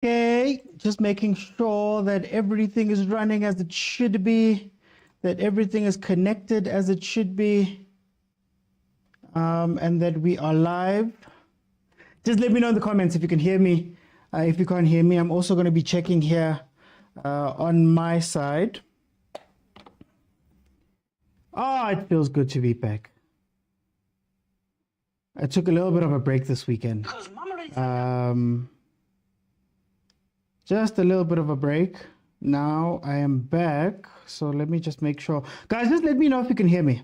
Okay, just making sure that everything is running as it should be, that everything is connected as it should be, and that we are live. Just let me know in the comments if you can hear me. If you can't hear me, I'm also going to be checking here on my side. Oh, it feels good to be back. I took a little bit of a break this weekend. Just a little bit of a break. Now I am back. So let me just make sure. Guys, just let me know if you can hear me.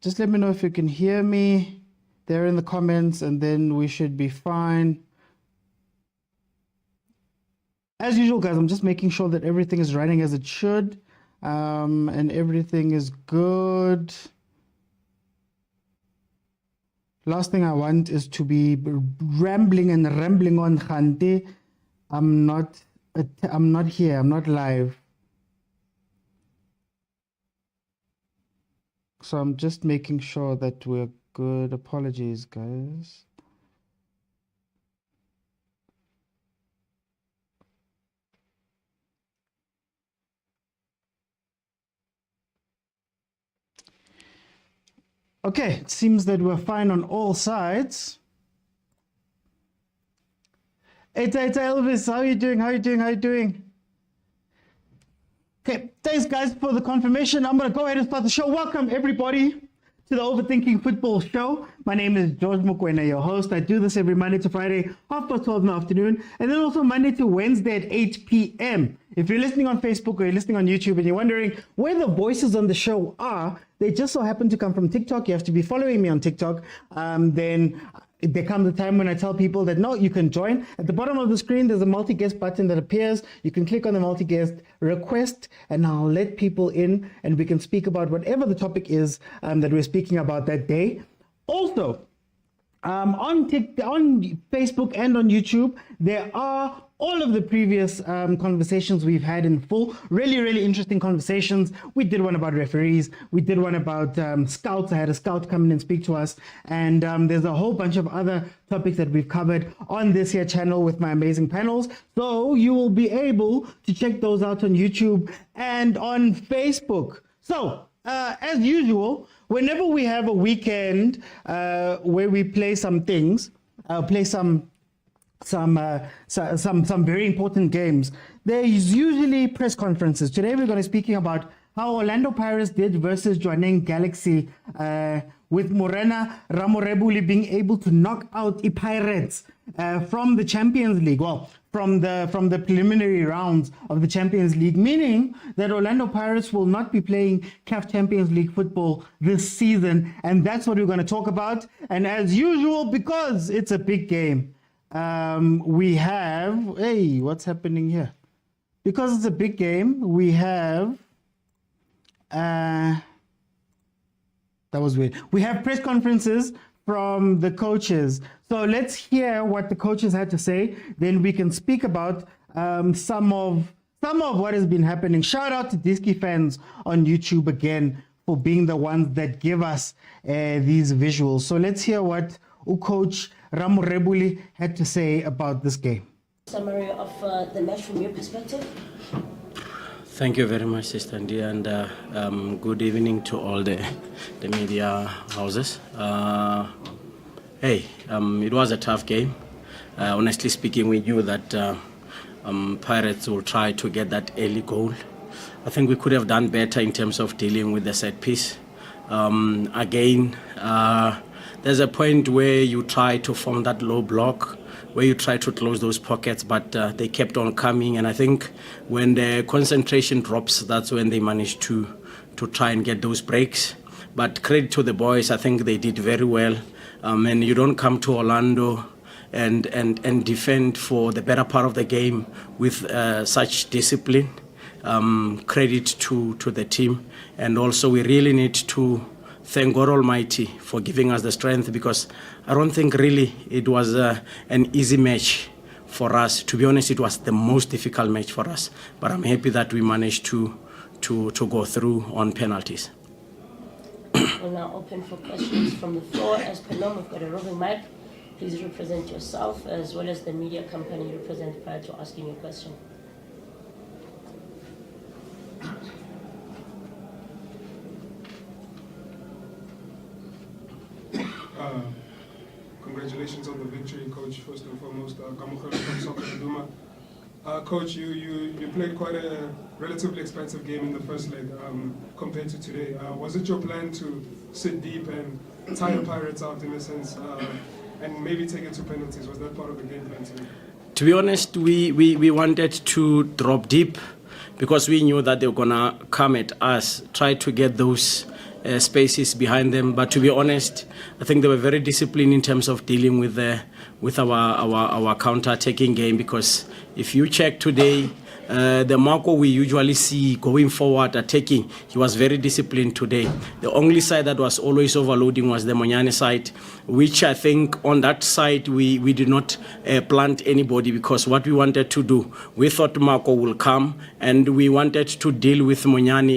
Just let me know if you can hear me there in the comments, and then we should be fine. As usual, guys, I'm just making sure that everything is running as it should, and everything is good. Last thing I want is to be rambling on Khante. I'm not here. I'm not live. So I'm just making sure that we're good. Apologies, guys. Okay, it seems that we're fine on all sides. It's Elvis. How are you doing? How are you doing? How are you doing? Okay, thanks guys for the confirmation. I'm going to go ahead and start the show. Welcome everybody to the Overthinking Football Show. My name is George Mokwena, your host. I do this every Monday to Friday, 12:30 in the afternoon, and then also Monday to Wednesday at 8 p.m. If you're listening on Facebook or you're listening on YouTube and you're wondering where the voices on the show are, they just so happen to come from TikTok. You have to be following me on TikTok. Then there comes a time when I tell people that no, you can join. At the bottom of the screen, there's a multi-guest button that appears. You can click on the multi-guest request, and I'll let people in, and we can speak about whatever the topic is that we're speaking about that day. Also, on Facebook and on YouTube, there are all of the previous conversations we've had in full. Really interesting conversations. We did one about referees. We did one about scouts. I had a scout come in and speak to us. And there's a whole bunch of other topics that we've covered on this here channel with my amazing panels. So you will be able to check those out on YouTube and on Facebook. So as usual, whenever we have a weekend where we play some things, play some very important games, there is usually press conferences. Today we're going to be speaking about how Orlando Pirates did versus Jwaneng Galaxy, with Morena Ramorebuli being able to knock out the Pirates from the Champions League. Well, from the preliminary rounds of the Champions League, meaning that Orlando Pirates will not be playing CAF Champions League football this season, and that's what we're going to talk about. And as usual, because it's a big game, we have, hey, what's happening here? Because it's a big game, we have, that was weird. We have press conferences from the coaches. So let's hear what the coaches had to say. Then we can speak about some of what has been happening. Shout out to Dstv fans on YouTube again for being the ones that give us these visuals. So let's hear what Coach Ramorebuli had to say about this game. Summary of the match from your perspective. Thank you very much, Sister Ndi, and good evening to all the media houses. It was a tough game. Honestly speaking, we knew that Pirates will try to get that early goal. I think we could have done better in terms of dealing with the set piece. There's a point where you try to form that low block, where you try to close those pockets, but they kept on coming. And I think when the concentration drops, that's when they managed to try and get those breaks. But credit to the boys, I think they did very well. And you don't come to Orlando and defend for the better part of the game with such discipline. Credit to the team. And also we really need to thank God Almighty for giving us the strength, because I don't think really it was an easy match for us. To be honest, it was the most difficult match for us. But I'm happy that we managed to go through on penalties. We're now open for questions from the floor. As per norm, we've got a roving mic. please represent yourself as well as the media company you represent prior to asking your question. Congratulations on the victory, Coach, first and foremost. Kamukhala from Soccer Duma. Coach, you played quite a relatively expensive game in the first leg compared to today. Was it your plan to sit deep and tire Pirates out in a sense and maybe take it to penalties? Was that part of the game plan today? To be honest, we wanted to drop deep because we knew that they were going to come at us, try to get those spaces behind them. But to be honest, I think they were very disciplined in terms of dealing with our counter-attacking game, because if you check today, the Marco we usually see going forward attacking, he was very disciplined today. The only side that was always overloading was the Monyane side, which I think on that side we did not plant anybody, because what we wanted to do, we thought Marco will come and we wanted to deal with Monyane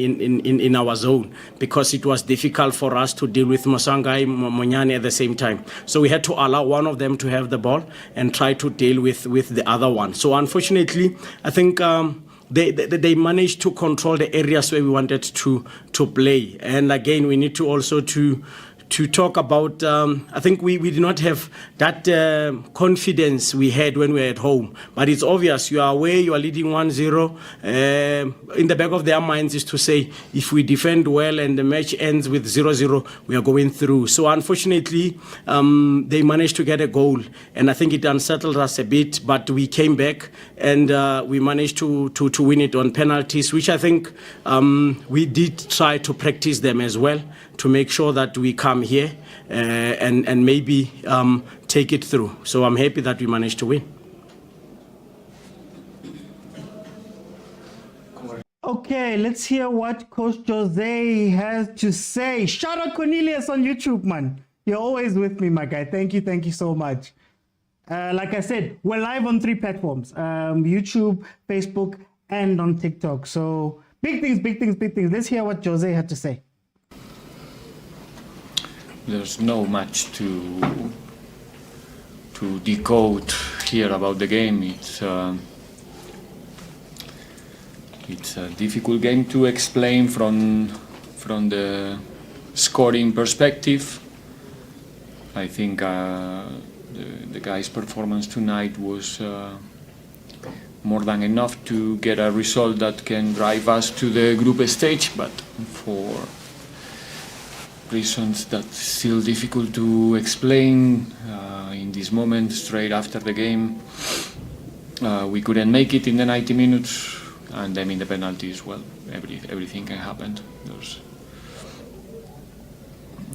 in our zone, because it was difficult for us to deal with Mosangai, Monyane at the same time. So we had to allow one of them to have the ball and try to deal with the other one. So unfortunately, I think they managed to control the areas where we wanted to play. And again, we need to also to talk about, I think we did not have that confidence we had when we were at home. But it's obvious, you are away, you are leading 1-0. In the back of their minds is to say, if we defend well and the match ends with 0-0, we are going through. So unfortunately, they managed to get a goal. And I think it unsettled us a bit, but we came back and we managed to win it on penalties, which I think we did try to practice them as well, to make sure that we come here and maybe take it through. So I'm happy that we managed to win. Okay, let's hear what Coach Jose has to say. Shout out Cornelius on YouTube, man. You're always with me, my guy. Thank you so much. Like I said, we're live on 3 platforms, YouTube, Facebook, and on TikTok. So big things. Let's hear what Jose had to say. There's no much to decode here about the game. It's a difficult game to explain from the scoring perspective. I think the guys' performance tonight was more than enough to get a result that can drive us to the group stage, but for reasons that's still difficult to explain in this moment, straight after the game, we couldn't make it in the 90 minutes, and then in the penalties, well, everything can happen.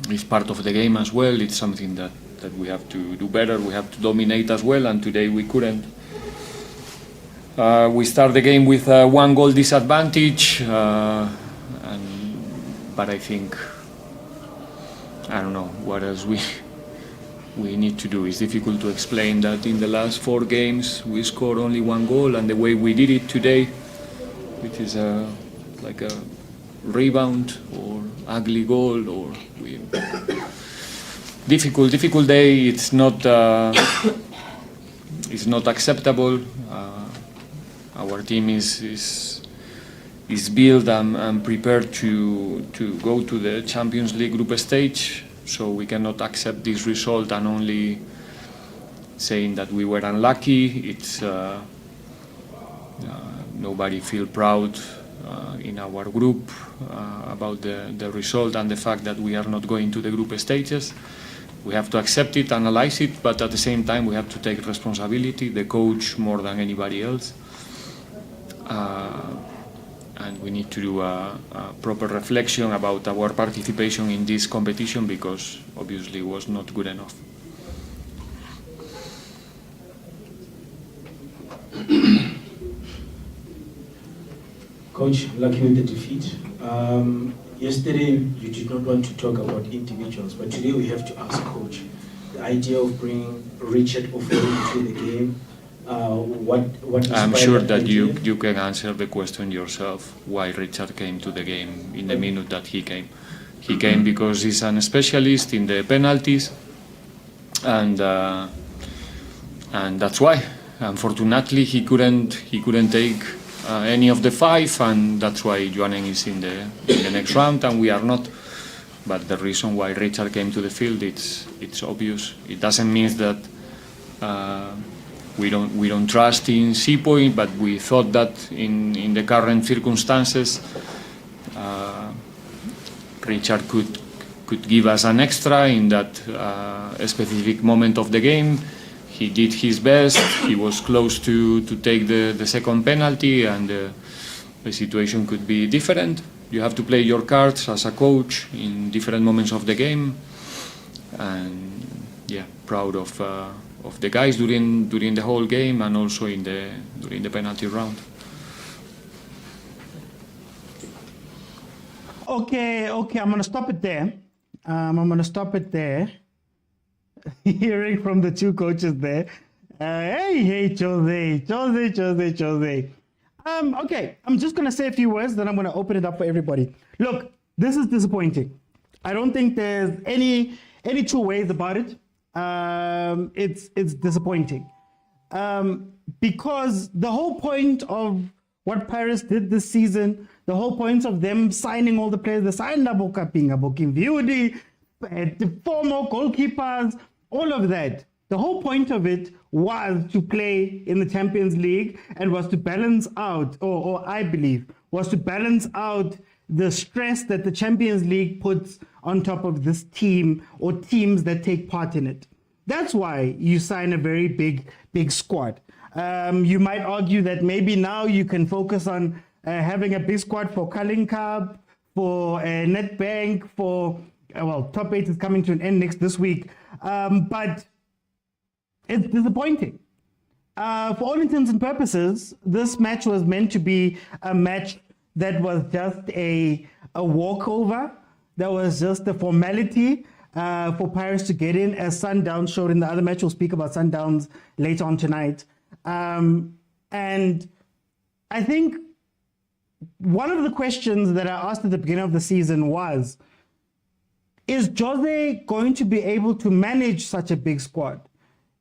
It's part of the game as well. It's something that we have to do better, we have to dominate as well, and today we couldn't. We start the game with a 1-goal disadvantage, but I think, I don't know what else we need to do. It's difficult to explain that in the last 4 games we scored only 1 goal, and the way we did it today, which is like a rebound or ugly goal, or difficult day. It's not acceptable. Our team is built and prepared to go to the Champions League group stage, so we cannot accept this result and only saying that we were unlucky. It's nobody feel proud in our group about the result and the fact that we are not going to the group stages. We have to accept it, analyze it, but at the same time we have to take responsibility, the coach more than anybody else. And we need to do a proper reflection about our participation in this competition, because obviously it was not good enough. Coach, lucky with the defeat. Yesterday you did not want to talk about individuals, but today we have to ask Coach. The idea of bringing Richard Ofori into the game, what I'm sure that you can answer the question yourself, why Richard came to the game in the minute that he came. He came because he's a specialist in the penalties. and that's why, unfortunately, he couldn't take any of the 5, and that's why Joanen is in the next round and we are not. But the reason why Richard came to the field, it's obvious. It doesn't mean that we don't trust in Seapoint, but we thought that in the current circumstances, Richard could give us an extra in that specific moment of the game. He did his best. He was close to take the second penalty, and the situation could be different. You have to play your cards as a coach in different moments of the game, and yeah, proud of the guys during the whole game and also during the penalty round. Okay, I'm gonna stop it there. Hearing from the two coaches there. Hey, Jose. Okay, I'm just gonna say a few words, then I'm gonna open it up for everybody. Look, this is disappointing. I don't think there's any two ways about it. It's disappointing. Because the whole point of what Paris did this season, the whole point of them signing all the players, they signed Aboking Viudi, the former goalkeepers, all of that. The whole point of it was to play in the Champions League and was to balance out, or I believe, was to balance out the stress that the Champions League puts on top of this team or teams that take part in it. That's why you sign a very big squad. You might argue that maybe now you can focus on having a big squad for Carling Cup, for Netbank, for, Top 8 is coming to an end this week. But it's disappointing. For all intents and purposes, this match was meant to be a match that was just a walkover, that was just a formality for Paris to get in, as Sundowns showed in the other match. We'll speak about Sundowns later on tonight. And I think one of the questions that I asked at the beginning of the season was, is Jose going to be able to manage such a big squad?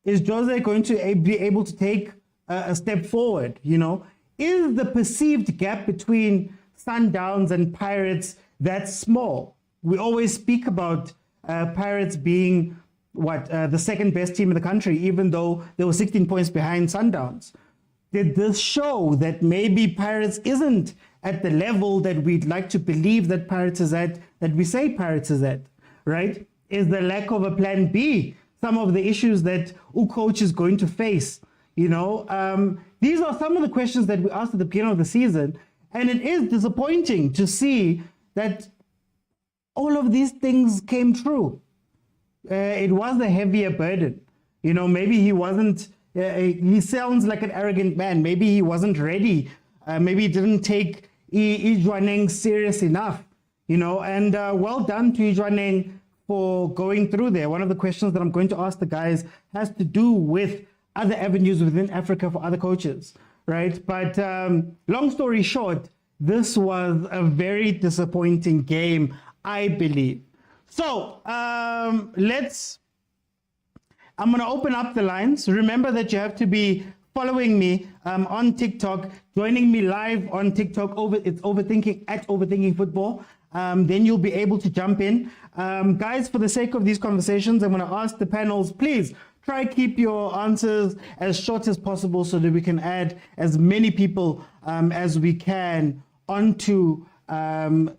Is Jose going to be able to take a step forward? You know, is the perceived gap between Sundowns and Pirates that small? We always speak about Pirates being the second best team in the country, even though they were 16 points behind Sundowns. Did this show that maybe Pirates isn't at the level that we'd like to believe that Pirates is at, that we say Pirates is at, right? Is the lack of a plan B some of the issues that coach is going to face? You know, these are some of the questions that we asked at the beginning of the season, and it is disappointing to see that all of these things came true. It was a heavier burden. You know, maybe he wasn't, he sounds like an arrogant man. Maybe he wasn't ready. Maybe he didn't take Ijwaneng serious enough, you know, and well done to Ijwaneng for going through there. One of the questions that I'm going to ask the guys has to do with other avenues within Africa for other coaches, right? But long story short, this was a very disappointing game, I believe. So I'm going to open up the lines. Remember that you have to be following me on TikTok, joining me live on TikTok. It's Overthinking at Overthinking Football. Then you'll be able to jump in. Guys, for the sake of these conversations, I'm going to ask the panels, please try keep your answers as short as possible so that we can add as many people as we can onto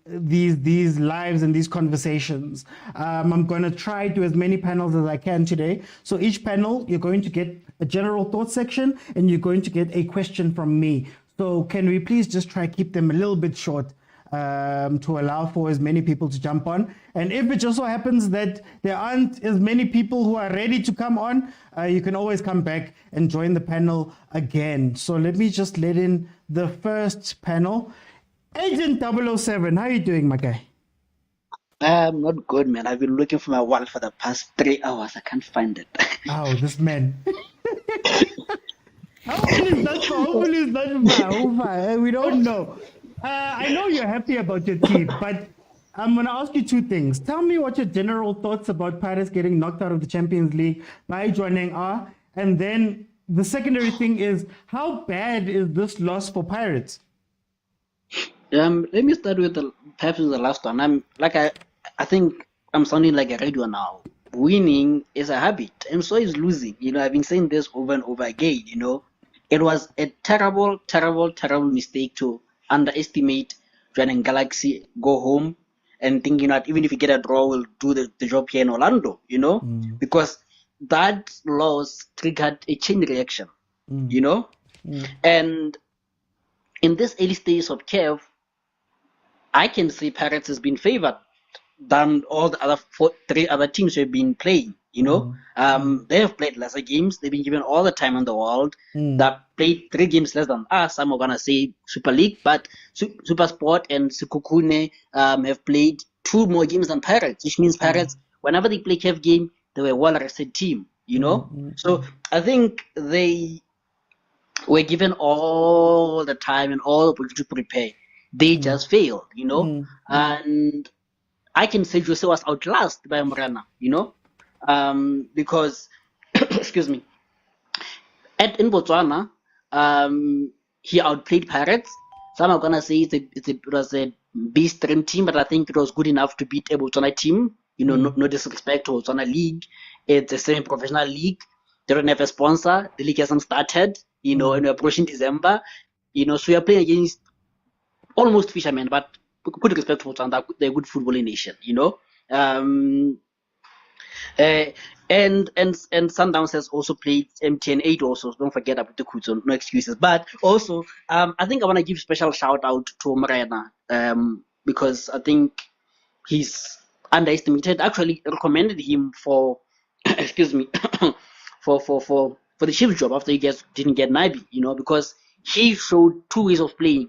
these lives and these conversations. I'm going to try to do as many panels as I can today. So each panel, you're going to get a general thought section and you're going to get a question from me. So can we please just try keep them a little bit short to allow for as many people to jump on. And if it just so happens that there aren't as many people who are ready to come on, you can always come back and join the panel again. So let me just let in the first panel. Agent 007, how are you doing, my guy? I'm not good, man. I've been looking for my wallet for the past 3 hours. I can't find it. Oh, this man. Hopefully it's not far. We don't know. I know you're happy about your team, but I'm going to ask you two things. Tell me what your general thoughts about Pirates getting knocked out of the Champions League by Jwaneng are. And then the secondary thing is, how bad is this loss for Pirates? Let me start with perhaps with the last one. I think I'm sounding like a radio now. Winning is a habit, and so is losing. I've been saying this over and over again. It was a terrible, terrible, terrible mistake to underestimate Joining Galaxy, go home, and think that even if we get a draw, we'll do the job here in Orlando. Because that loss triggered a chain reaction. And in this early stage of CAF, I can say Pirates has been favored than all the other three other teams who have been playing. They have played lesser games. They've been given all the time in the world. They've played 3 games less than us. Some are gonna say Super League, but Super Sport and Sekhukhune have played 2 more games than Pirates, which means Pirates, whenever they play CAF game, they were a well-rested team. So I think they were given all the time and all the opportunity to prepare. They just failed, and I can say Jose was outclassed by Morena, because, excuse me, in Botswana, he outplayed Pirates. Some are gonna say it was a B-stream team, but I think it was good enough to beat a Botswana team. No disrespect to Botswana League. It's a semi-professional league. They don't have a sponsor. The league hasn't started, and we're approaching December. So you're playing against almost fishermen, but good respect for Botswana. They're a good footballing nation, and Sundowns has also played MTN8 also. So don't forget about the Kutso, no excuses. But also, I think I want to give special shout out to Morena, because I think he's underestimated. Actually, recommended him for, excuse me, for the chief job after he didn't get Nabi, because he showed 2 ways of playing.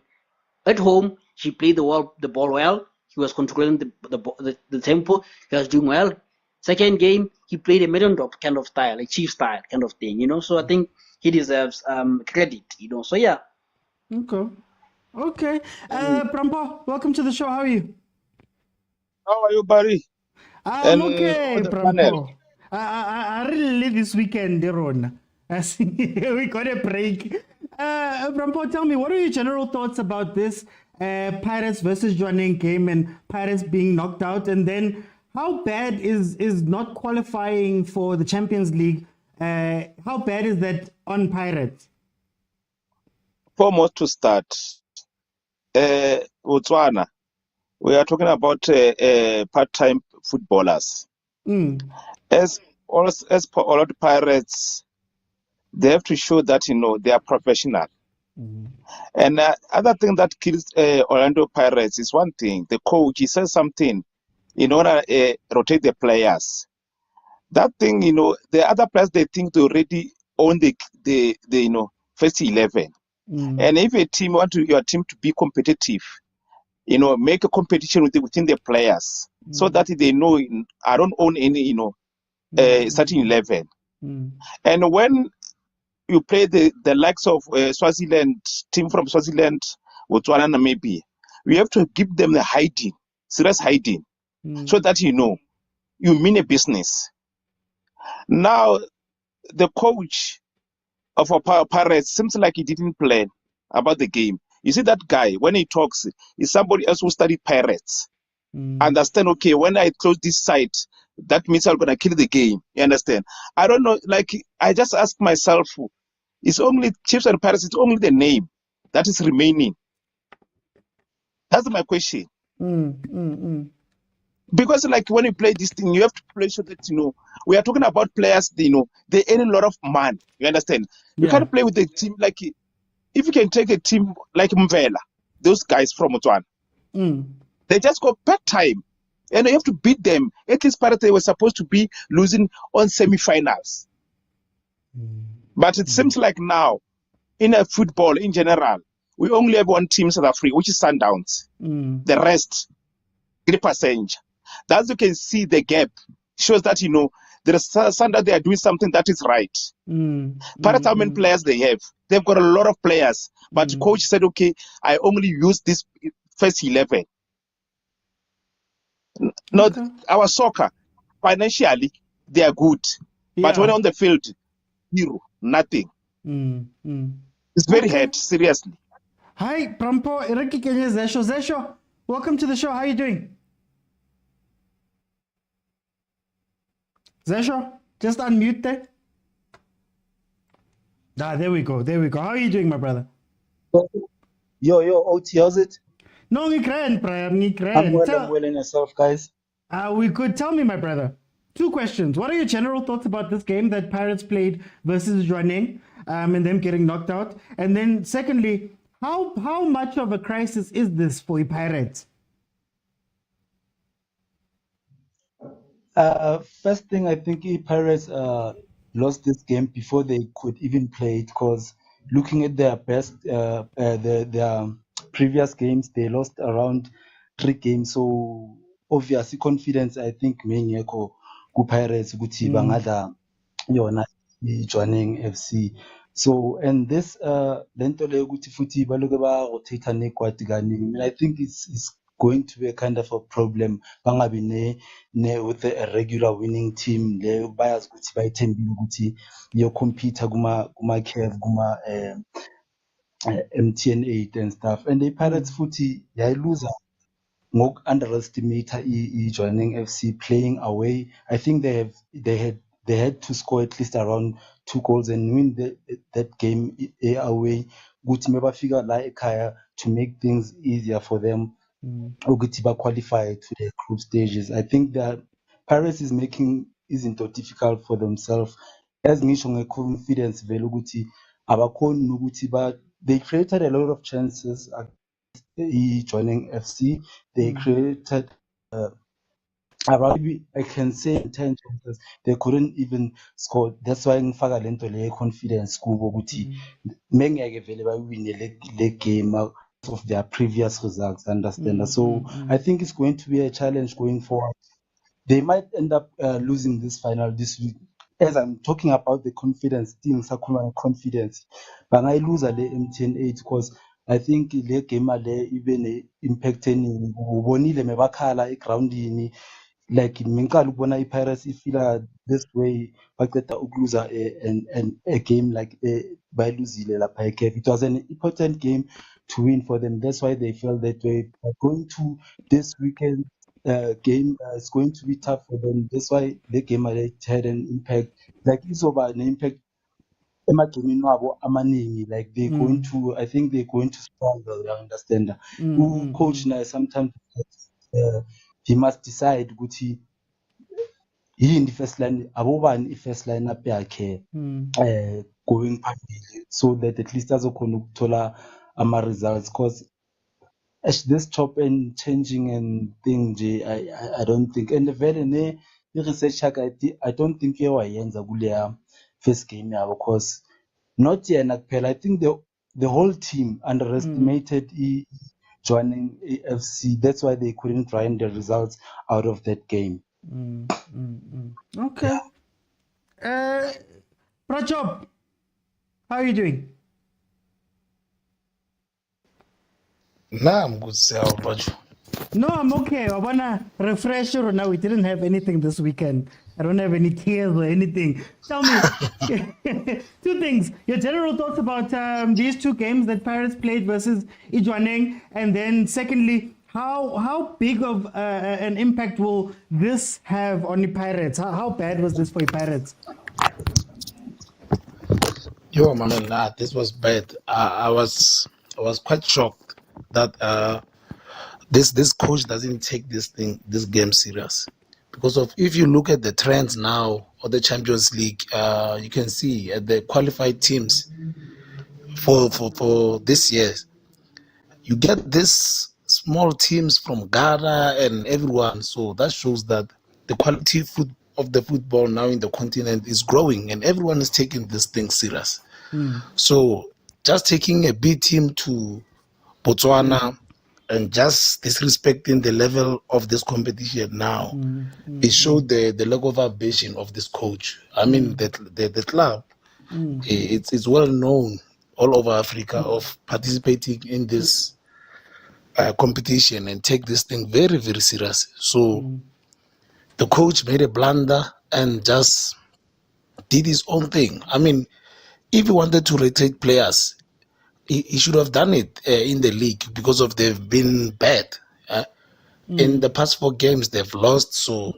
At home, he played the ball well. He was controlling the tempo. He was doing well. Second game, he played a medium drop kind of style, a chief style kind of thing, So I think he deserves credit, So yeah. Okay. Prampo, welcome to the show. How are you? How are you, Barry? I'm And okay, on the Prampo. panel. I really live this weekend, Deron. We got a break. Prampo, tell me, what are your general thoughts about this Pirates versus Jwaneng game and Pirates being knocked out? And then how bad is not qualifying for the Champions League? How bad is that on Pirates? Foremost to start, Botswana, we are talking about part-time footballers. As per all of the Pirates, they have to show that they are professional. And other thing that kills Orlando Pirates is one thing. The coach, he says something in order to rotate the players. That thing, the other players, they think they already own the first 11. And if a team your team to be competitive, make a competition within the players, so that they know I don't own any, starting 11. And when you play the likes of Swaziland, team from Swaziland, Botswana, Namibia, we have to give them the hiding, serious hiding, so that you mean a business. Now, the coach of our Pirates seems like he didn't plan about the game. You see, that guy, when he talks, is somebody else who studied Pirates. Understand, okay, when I close this site, that means I'm going to kill the game. You understand? I don't know, I just ask myself, it's only Chiefs and Pirates, it's only the name that is remaining. That's my question. Because when you play this thing, you have to play so that, we are talking about players, they earn a lot of money. You understand? You can't play with a team if you can take a team like Mvela, those guys from Botswana, they just go part-time. And you have to beat them. At least Pirates, they were supposed to be losing on semi-finals. But it seems like now, in a football in general, we only have one team in South Africa, which is Sundowns. The rest, 3%. That's you can see the gap. Shows that, there is Sundowns, they are doing something that is right. Pirates, how many players they have? They've got a lot of players. But the coach said, okay, I only use this first 11. No, Okay. our soccer, financially, they are good. But when Yeah. on the field, zero, nothing. It's very Okay. hard, seriously. Hi, Prampo Iraki Kenya Zesho. Zesho, welcome to the show. How are you doing? Zesho, just unmute there. There we go. There we go. How are you doing, my brother? Yo, OT, how's it? No, we grand, Brian. We I'm grand. well in yourself, guys. We could tell me, my brother. 2 questions. What are your general thoughts about this game that Pirates played versus Jwaneng, and them getting knocked out? And then, secondly, how much of a crisis is this for the Pirates? First thing, I think Pirates lost this game before they could even play it, because looking at their their previous games, they lost around 3 games. So obviously, confidence, I think, mengekho ku Pirates ukuthi bangadla yona iJwaneng FC. So, and this lento leyo ukuthi futhi baloke ba rotate nekwati kaningi, I think it's going to be a kind of a problem. Bangabi ne with a regular winning team le bayazi ukuthi bayithembile ukuthi compete kuma CAF kuma MTN8 and stuff. And the Pirates futhi yayiluza ngok underestimate iJwaneng FC playing away. I think they had to score at least around 2 goals and win that game away. Ukuthi mebafika la ekhaya to make things easier for them. Ukuthi qualify to the group stages. I think that Paris is making izinto difficult for themselves. As ngisho ngeconfidence vele ukuthi abakhoni ukuthi they created a lot of chances joining FC. They created around, I can say, 10 chances. They couldn't even score. That's why ngifaka lento le confidence kubo ukuthi mengeke vele bawine le game out of their previous results, understand? So I think it's going to be a challenge going forward. They might end up losing this final this week. As I'm talking about the confidence team, Sakuma confidence, but I lose le MTN8 because I think le game le even impacting ubonile mebakhala egroundini, like ngiqala ukubona iPirates ifila this way baqeda ukuluza a game like bayiluzile lapha eCAF. It was an important game to win for them. That's why they felt that way. But going to this weekend game, it's going to be tough for them. That's why the game had an impact. Like izoba an impact emagemini wabo amaningi. Like they're going to, I think they're going to struggle. You understand? Coach now sometimes he must decide ukuthi yini first line, abobani first line up yakhe going phambili, so that at least azokhona ukuthola ama results, because this chop and changing and thing nje I don't think, and vele ne research yakhe I don't think wayenza kuleya first game yabo, because not yena kuphela, I think the whole team underestimated joining AFC. That's why they couldn't find the results out of that game. Okay. Prachop, how are you doing? Nah, I'm good, sir. How about you? No, I'm okay. I wanna refresh you. Now we didn't have anything this weekend. I don't have any tears or anything. Tell me 2 things. Your general thoughts about these 2 games that Pirates played versus Jwaneng, and then secondly, how big of an impact will this have on the Pirates? How bad was this for the Pirates? Yo, my man, nah, this was bad. I was quite shocked that this coach doesn't take this game serious, because of, if you look at the trends now of the Champions League, you can see at the qualified teams for this year, you get this small teams from Ghana and everyone. So that shows that the quality of the football now in the continent is growing, and everyone is taking this thing serious. So just taking a B team to Botswana and just disrespecting the level of this competition now, it showed the lack of ambition of this coach. I mean, the club, it's well known all over Africa of participating in this competition and take this thing very, very serious. So the coach made a blunder and just did his own thing. I mean, if he wanted to rotate players, he should have done it in the league because of they've been bad. In the past 4 games, they've lost. So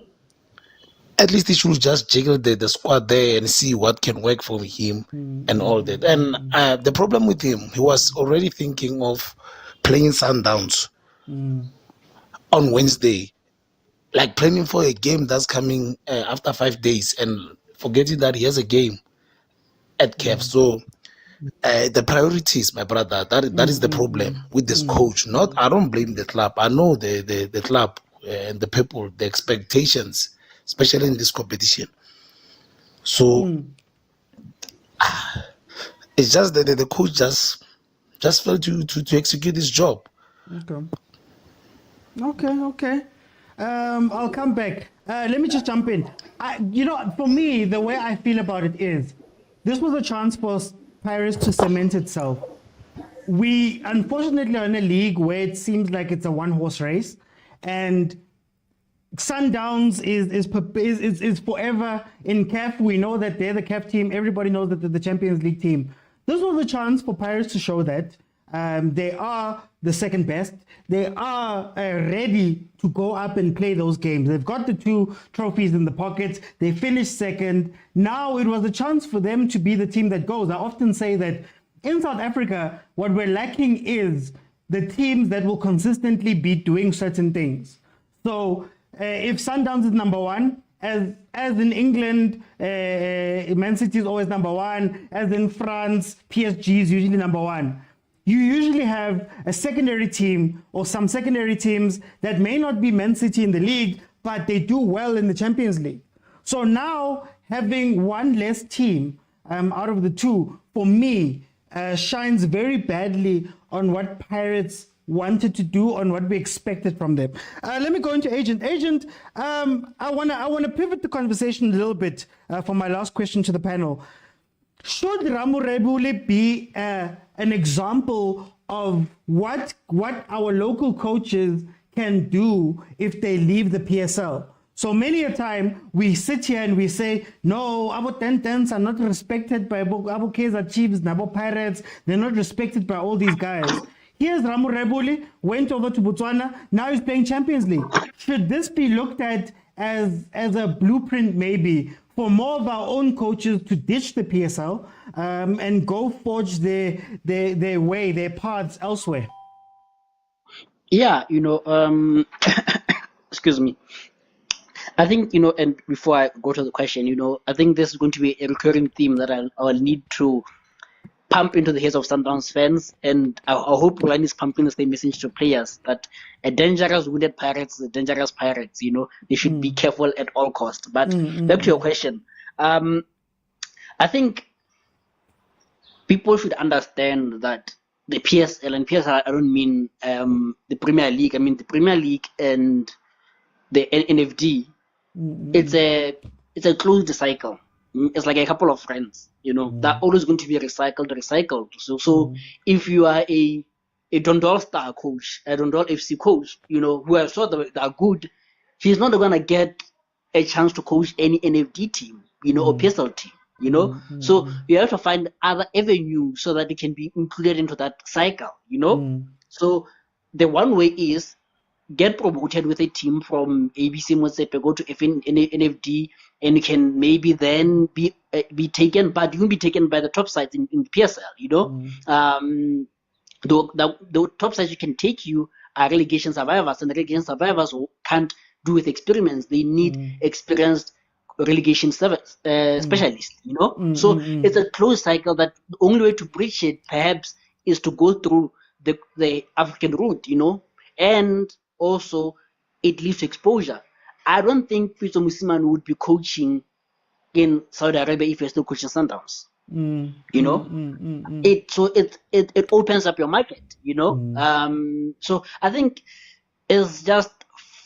at least he should just jiggle the squad there and see what can work for him and all that. And the problem with him, he was already thinking of playing Sundowns on Wednesday, like planning for a game that's coming after 5 days and forgetting that he has a game at CAF. So the priorities, my brother, that is the problem with this coach. Not, I don't blame the club. I know the club and the people, the expectations, especially in this competition. So it's just that the coach just failed to execute his job. Okay. I'll come back. Let me just jump in. For me, the way I feel about it is, this was a chance for Pirates to cement itself. We unfortunately are in a league where it seems like it's a one-horse race, and Sundowns is forever in CAF. We know that they're the CAF team. Everybody knows that they're the Champions League team. This was a chance for Pirates to show that they are the second best. They are ready to go up and play those games. They've got the 2 trophies in the pockets. They finished second. Now it was a chance for them to be the team that goes. I often say that in South Africa, what we're lacking is the teams that will consistently be doing certain things. So if Sundowns is number 1, as in England, Man City is always number 1. As in France, PSG is usually number 1. You usually have a secondary team or some secondary teams that may not be Man City in the league, but they do well in the Champions League. So now having one less team out of the 2, for me, shines very badly on what Pirates wanted to do, on what we expected from them. Let me go into Agent. Agent, I wanna pivot the conversation a little bit for my last question to the panel. Should Ramu Rebule be an example of what our local coaches can do if they leave the PSL? So many a time we sit here and we say, no, our Tentans are not respected by our Kaizer Chiefs, Nabo Pirates. They're not respected by all these guys. Here's Ramu Rebule, went over to Botswana. Now he's playing Champions League. Should this be looked at as a blueprint maybe for more of our own coaches to ditch the PSL and go forge their way, their paths elsewhere? Yeah, excuse me. I think, and before I go to the question, I think this is going to be a recurring theme that I'll need to pump into the heads of Sundowns fans, and I hope Ryan is pumping the same message to players that a dangerous wounded Pirates is a dangerous Pirates. They should be careful at all costs. But back to your question, I think people should understand that the PSL, and PSL I don't mean the Premier League. I mean the Premier League and the NFD. It's a closed cycle. It's like a couple of friends, they're always going to be recycled. So if you are a Dondol Star coach, a Dondol FC coach, who I saw that are good, he's not going to get a chance to coach any NFD team, or PSL team, So you have to find other avenues so that it can be included into that cycle, So the one way is get promoted with a team from ABC Motsepe, go to NFD, and you can maybe then be taken, but you won't be taken by the top sides in PSL, The top sides you can take you are relegation survivors, and the relegation survivors who can't do with experiments. They need experienced relegation specialists, So it's a closed cycle that the only way to breach it perhaps is to go through the African route, and also it leads to exposure. I don't think Pitso Musiman would be coaching in Saudi Arabia if you're still coaching Sundowns. It opens up your market, So I think it's just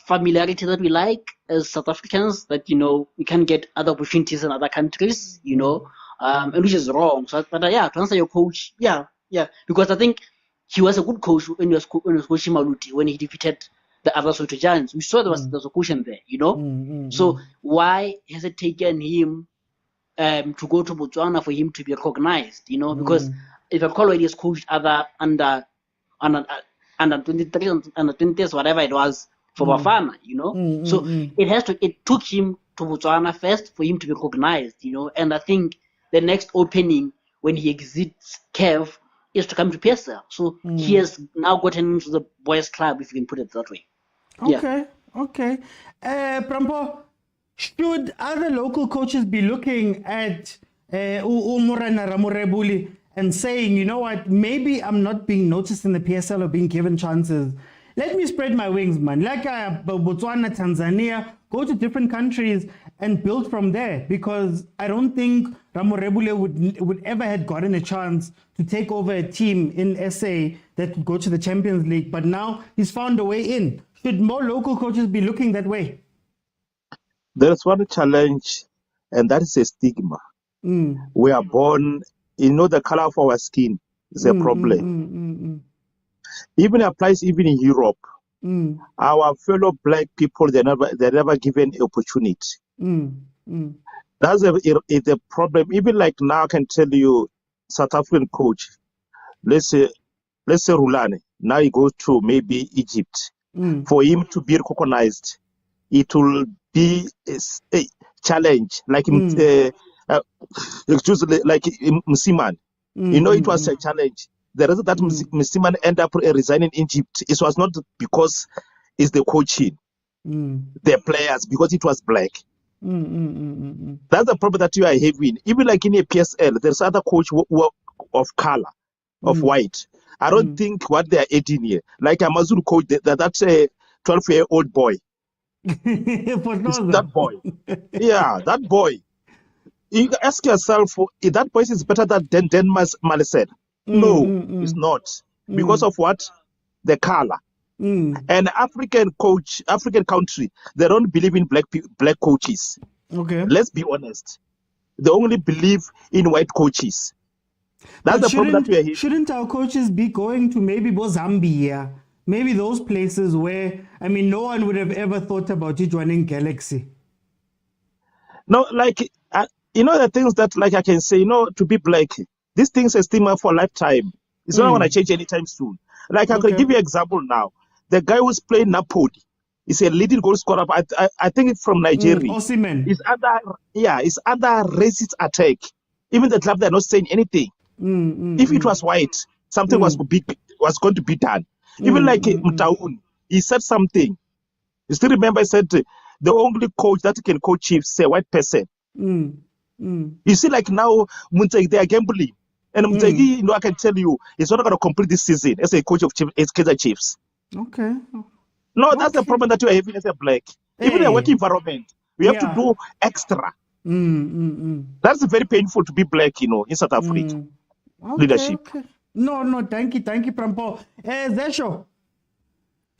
familiarity that we like as South Africans, that we can get other opportunities in other countries, and which is wrong. So, but to answer your coach, yeah, because I think he was a good coach when he was coaching Maluti when he defeated the other Soto Giants. We saw there was a cushion there, So why has it taken him to go to Botswana for him to be recognized? Because if I call it, he's coached other under 23, under 20s, whatever it was for Bafana, So it took him to Botswana first for him to be recognized, and I think the next opening when he exits CAF is to come to PSL. So he has now gotten into the boys' club, if you can put it that way. Okay. Prampo, should other local coaches be looking at Umurana Ramurebuli and saying, you know what, maybe I'm not being noticed in the PSL or being given chances. Let me spread my wings, man. Like Botswana, Tanzania, go to different countries and build from there, because I don't think Ramurebule would ever have gotten a chance to take over a team in SA that could go to the Champions League, but now he's found a way in. Should more local coaches be looking that way? There is one challenge, and that is a stigma. We are born, the color of our skin is a problem. Even applies even in Europe. Our fellow black people, they're never given opportunity. That's a problem. Even like now, I can tell you, South African coach, let's say Rulane, now he goes to maybe Egypt. For him to be recognized, it will be a challenge. Like like Musiman, it was a challenge. The reason that Musiman ended up resigning in Egypt, it was not because it's the coaching, the players, because it was black. That's the problem that you are having. Even like in a PSL, there's other coach of color, of white. I don't think what they are adding here. Like a Mazuru coach, that's a 12-year-old boy. That boy. Yeah, that boy. You ask yourself, if that boy is better than Malised. No, it's not. Because of what? The color. And African country, they don't believe in black coaches. Okay. Let's be honest. They only believe in white coaches. That's the problem that we are here. Shouldn't our coaches be going to maybe Zambia? Maybe those places where, no one would have ever thought about you joining Galaxy. No, like, the things that, like, I can say, to be black, these things are stigma for a lifetime. It's not going to change anytime soon. Like, I can give you an example now. The guy who's playing Napoli is a leading goal scorer. I think it's from Nigeria. Osimhen. It's under racist attack. Even the club, they're not saying anything. If it was white, something was going to be done. Even like Mtaun, he said something. You still remember, he said the only coach that can coach Chiefs is a white person. You see, like now, they are gambling. And Mutegi, I can tell you, he's not going to complete this season as a coach of Kaizer Chiefs. Okay. No, that's the problem that you are having as a black. Even in a work environment, we have to do extra. That's very painful to be black, in South Africa. Leadership. Okay. No, thank you, Prampo. Zesho,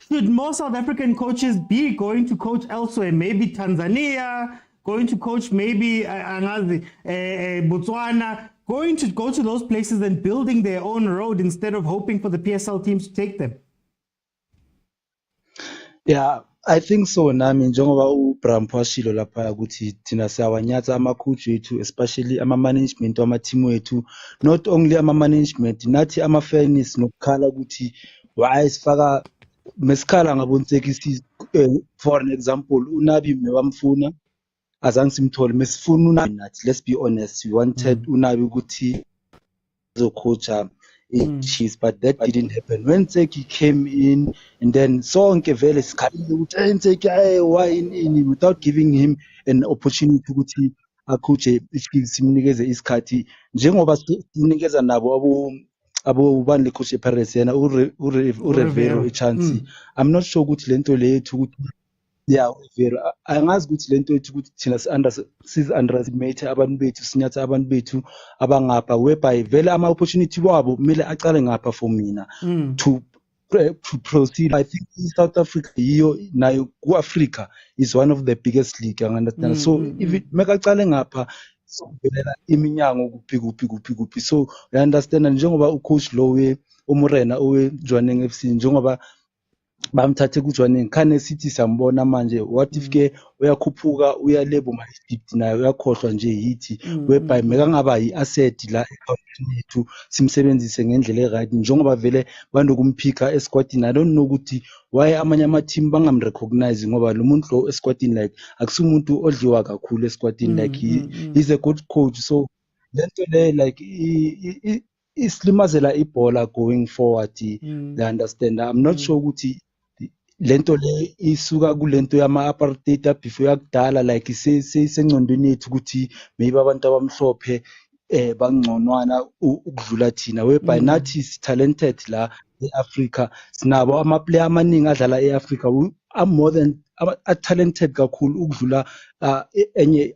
should more South African coaches be going to coach elsewhere? Maybe Tanzania, going to coach maybe Botswana, going to go to those places and building their own road instead of hoping for the PSL teams to take them? Yeah, I think so. Nami njengoba uBrampo washilo lapha ukuthi thina siyawanyatha ama-coach wethu, especially ama-management wama-team wethu, not only ama-management, nathi ama-fans nokukhala ukuthi why sifaka mesikhala ngabonsekisi. For an example, uNabi mewamfuna azange simthole, mesifuna uNabi nathi. Let's be honest, we wanted uNabi ukuthi zocoacha Chiefs, but that didn't happen. When Tseki came in, and then sonke vele sikhalile ukuthi Tseki why in without giving him an opportunity ukuthi acoache iChiefs, simnikeze isikhathi njengoba sinikeza nabo abo bani le coach ePirates yena uRevero ichance. I'm not sure ukuthi lento lethu ukuthi Rivera angazi ukuthi lento ethu ukuthi thina underestimate abantu bethu, sinyatha abantu bethu abangapha, whereby vele ama opportunity wabo kumele aqale ngapha for mina to proceed. I think South Africa yiyo nayo ku-Africa is one of the biggest league, you understand. So if it makaqale ngapha sovelela iminyango kuphi. So you understand, njengoba ucoach Lowe umurena owejwaneng FC njengoba bamthathe kujwaneng khane sithi siyambona manje what if ke uyakhuphuka uya lebo ma-Egypt naye uyakhohlwa nje yithi whereby mekangaba yi-asset la ekhawuntini yethu simsebenzise ngendlela e-right njengoba vele banokumphika esquadini. I don't know ukuthi why amanye ama-team bangamrecognize ngoba lo muntu lo esquadini like akusumuntu odliwa kakhulu esquadini like he's a good coach. So lento le like islimazela ibhola going forward. You understand? I'm not sure ukuthi lento le isuka kulento yama-apartheid before yakudala like sengcondweni yethu ukuthi maybe abantu abamhlophe bangconwana ukudlula thina whereby nathi si-talented la e-Africa sinabo ama-player amaningi adlala e-Africa are more than talented kakhulu ukudlula enye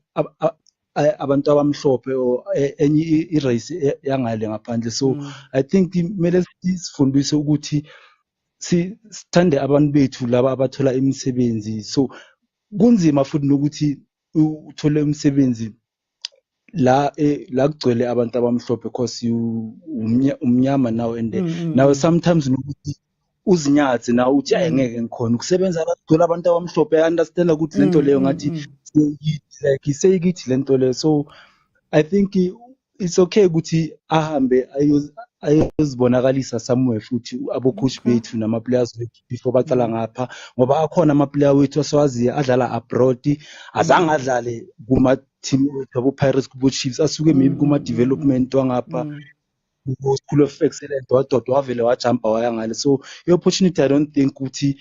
abantu abamhlophe or enye i-race yangale ngaphandle. So I think kumele sifundise ukuthi sithande abantu bethu laba abathola imisebenzi. So kunzima futhi nokuthi uthole umsebenzi la kugcwele abantu abamhlophe because umnyama nawe and nawe sometimes nokuthi uzinyathe nawe uthi ngeke ngikhona ukusebenza kugcwele abantu abamhlophe. I understand ukuthi lento leyo ngathi like seyikithi lento leyo. So I think it's okay ukuthi ahambe ayozibonakalisa somewhere futhi abocoach bethu nama-players wethu before baqala ngapha ngoba akhona ama-player wethu asiwaziyo adlala abroad azange adlale kuma-team wethu abo-Pirates kubo-Chiefs asuke maybe kuma-development wangapha ku-School of Excellence wadodwa wavele wajumpa waya ngale. So i-opportunity I don't think ukuthi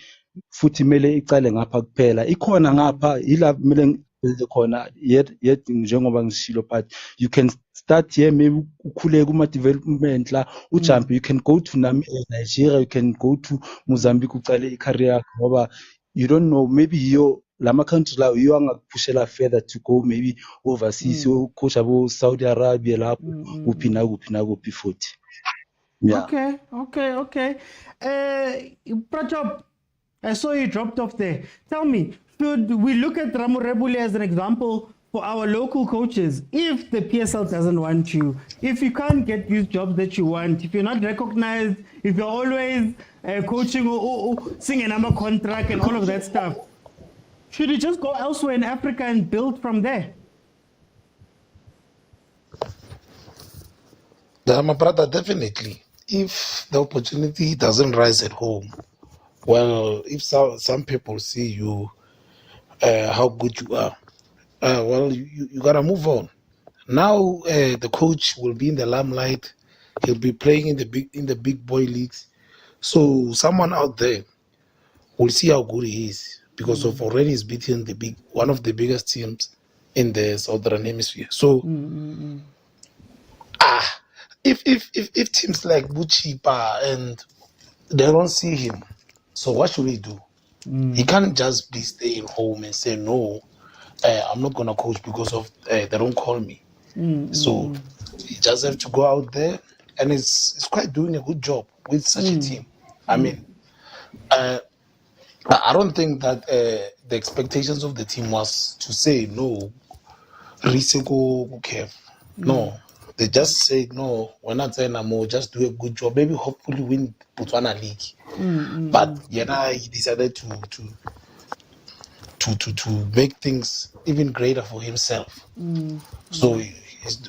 futhi kumele icale ngapha kuphela ikhona ngapha yila kumele khona yet njengoba ngishilo but you can start here maybe ukhule kuma-development la ujump you can go to Nigeria, you can go to Mozambique ucale i-career yakho ngoba you don't know maybe yiyo lama-country lawo yiyo angakuphushela further to go maybe overseas coach abo-Saudi Arabia lapho kuphi nakuphi futhi. Yeah. Okay. Pratap, I saw you dropped off there. Tell me, should we look at Ramorebule as an example for our local coaches? If the PSL doesn't want you, if you can't get these jobs that you want, if you're not recognized, if you're always coaching or singing a contract and all of that stuff, should you just go elsewhere in Africa and build from there? My brother, definitely. If the opportunity doesn't rise at home, well, if some people see you, how good you are, well, you gotta move on. Now the coach will be in the limelight. He'll be playing in the big boy leagues. So someone out there will see how good he is because of already he's beaten one of the biggest teams in the Southern Hemisphere. So if teams like Buchipa and they don't see him, so what should he do? He can't just be staying home and say no. I'm not gonna coach because of they don't call me. So you just have to go out there, and it's quite doing a good job with such a team. I mean, I don't think that the expectations of the team was to say no, Risiko Kev. No, they just said no. We're not saying no more. Just do a good job. Maybe hopefully win Botswana League. But he decided to make things even greater for himself. So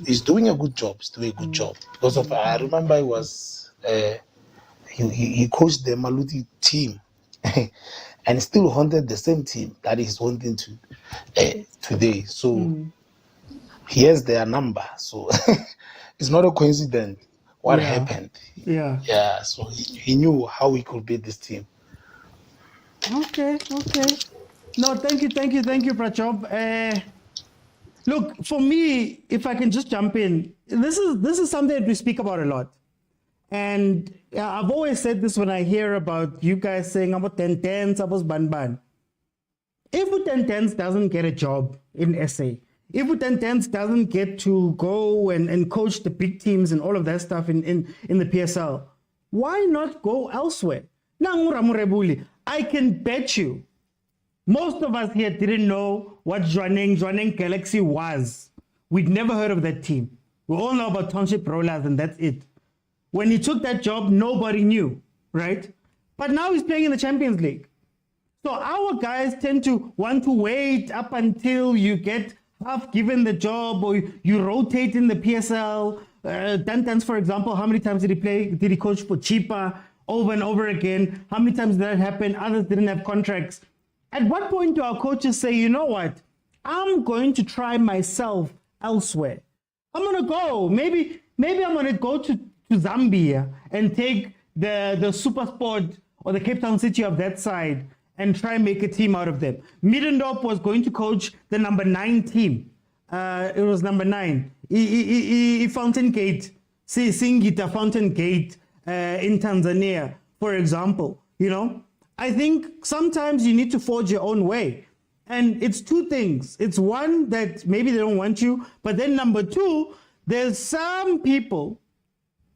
he's doing a good job. He's doing a good job because of I remember he was he coached the Maluti team and still haunted the same team that he's haunting to today. So he has their number. So it's not a coincidence what happened. Yeah. So he knew how he could beat this team. Okay. No, thank you, Prachop. Look, for me, if I can just jump in, this is something that we speak about a lot. And I've always said this when I hear about you guys saying about 10-10, about Banban. If U10-10 doesn't get a job in SA, if U10-10 doesn't get to go and coach the big teams and all of that stuff in the PSL, why not go elsewhere? Now, Ramorebule, I can bet you most of us here didn't know what Jwaneng Galaxy was. We'd never heard of that team. We all know about Township Rollers and that's it. When he took that job, nobody knew, right? But now he's playing in the Champions League. So our guys tend to want to wait up until you get half given the job or you rotate in the PSL. Dantans, for example, how many times did he play? Did he coach for cheaper over and over again? How many times did that happen? Others didn't have contracts. At what point do our coaches say, you know what? I'm going to try myself elsewhere. I'm going to go. Maybe I'm going to go to Zambia and take the Super Sport or the Cape Town City of that side and try and make a team out of them. Middendorp was going to coach the number 9 team. It was number 9. Fountain Gate, Singita Fountain Gate in Tanzania, for example. You know, I think sometimes you need to forge your own way. And it's two things. It's one, that maybe they don't want you, but then number 2, there's some people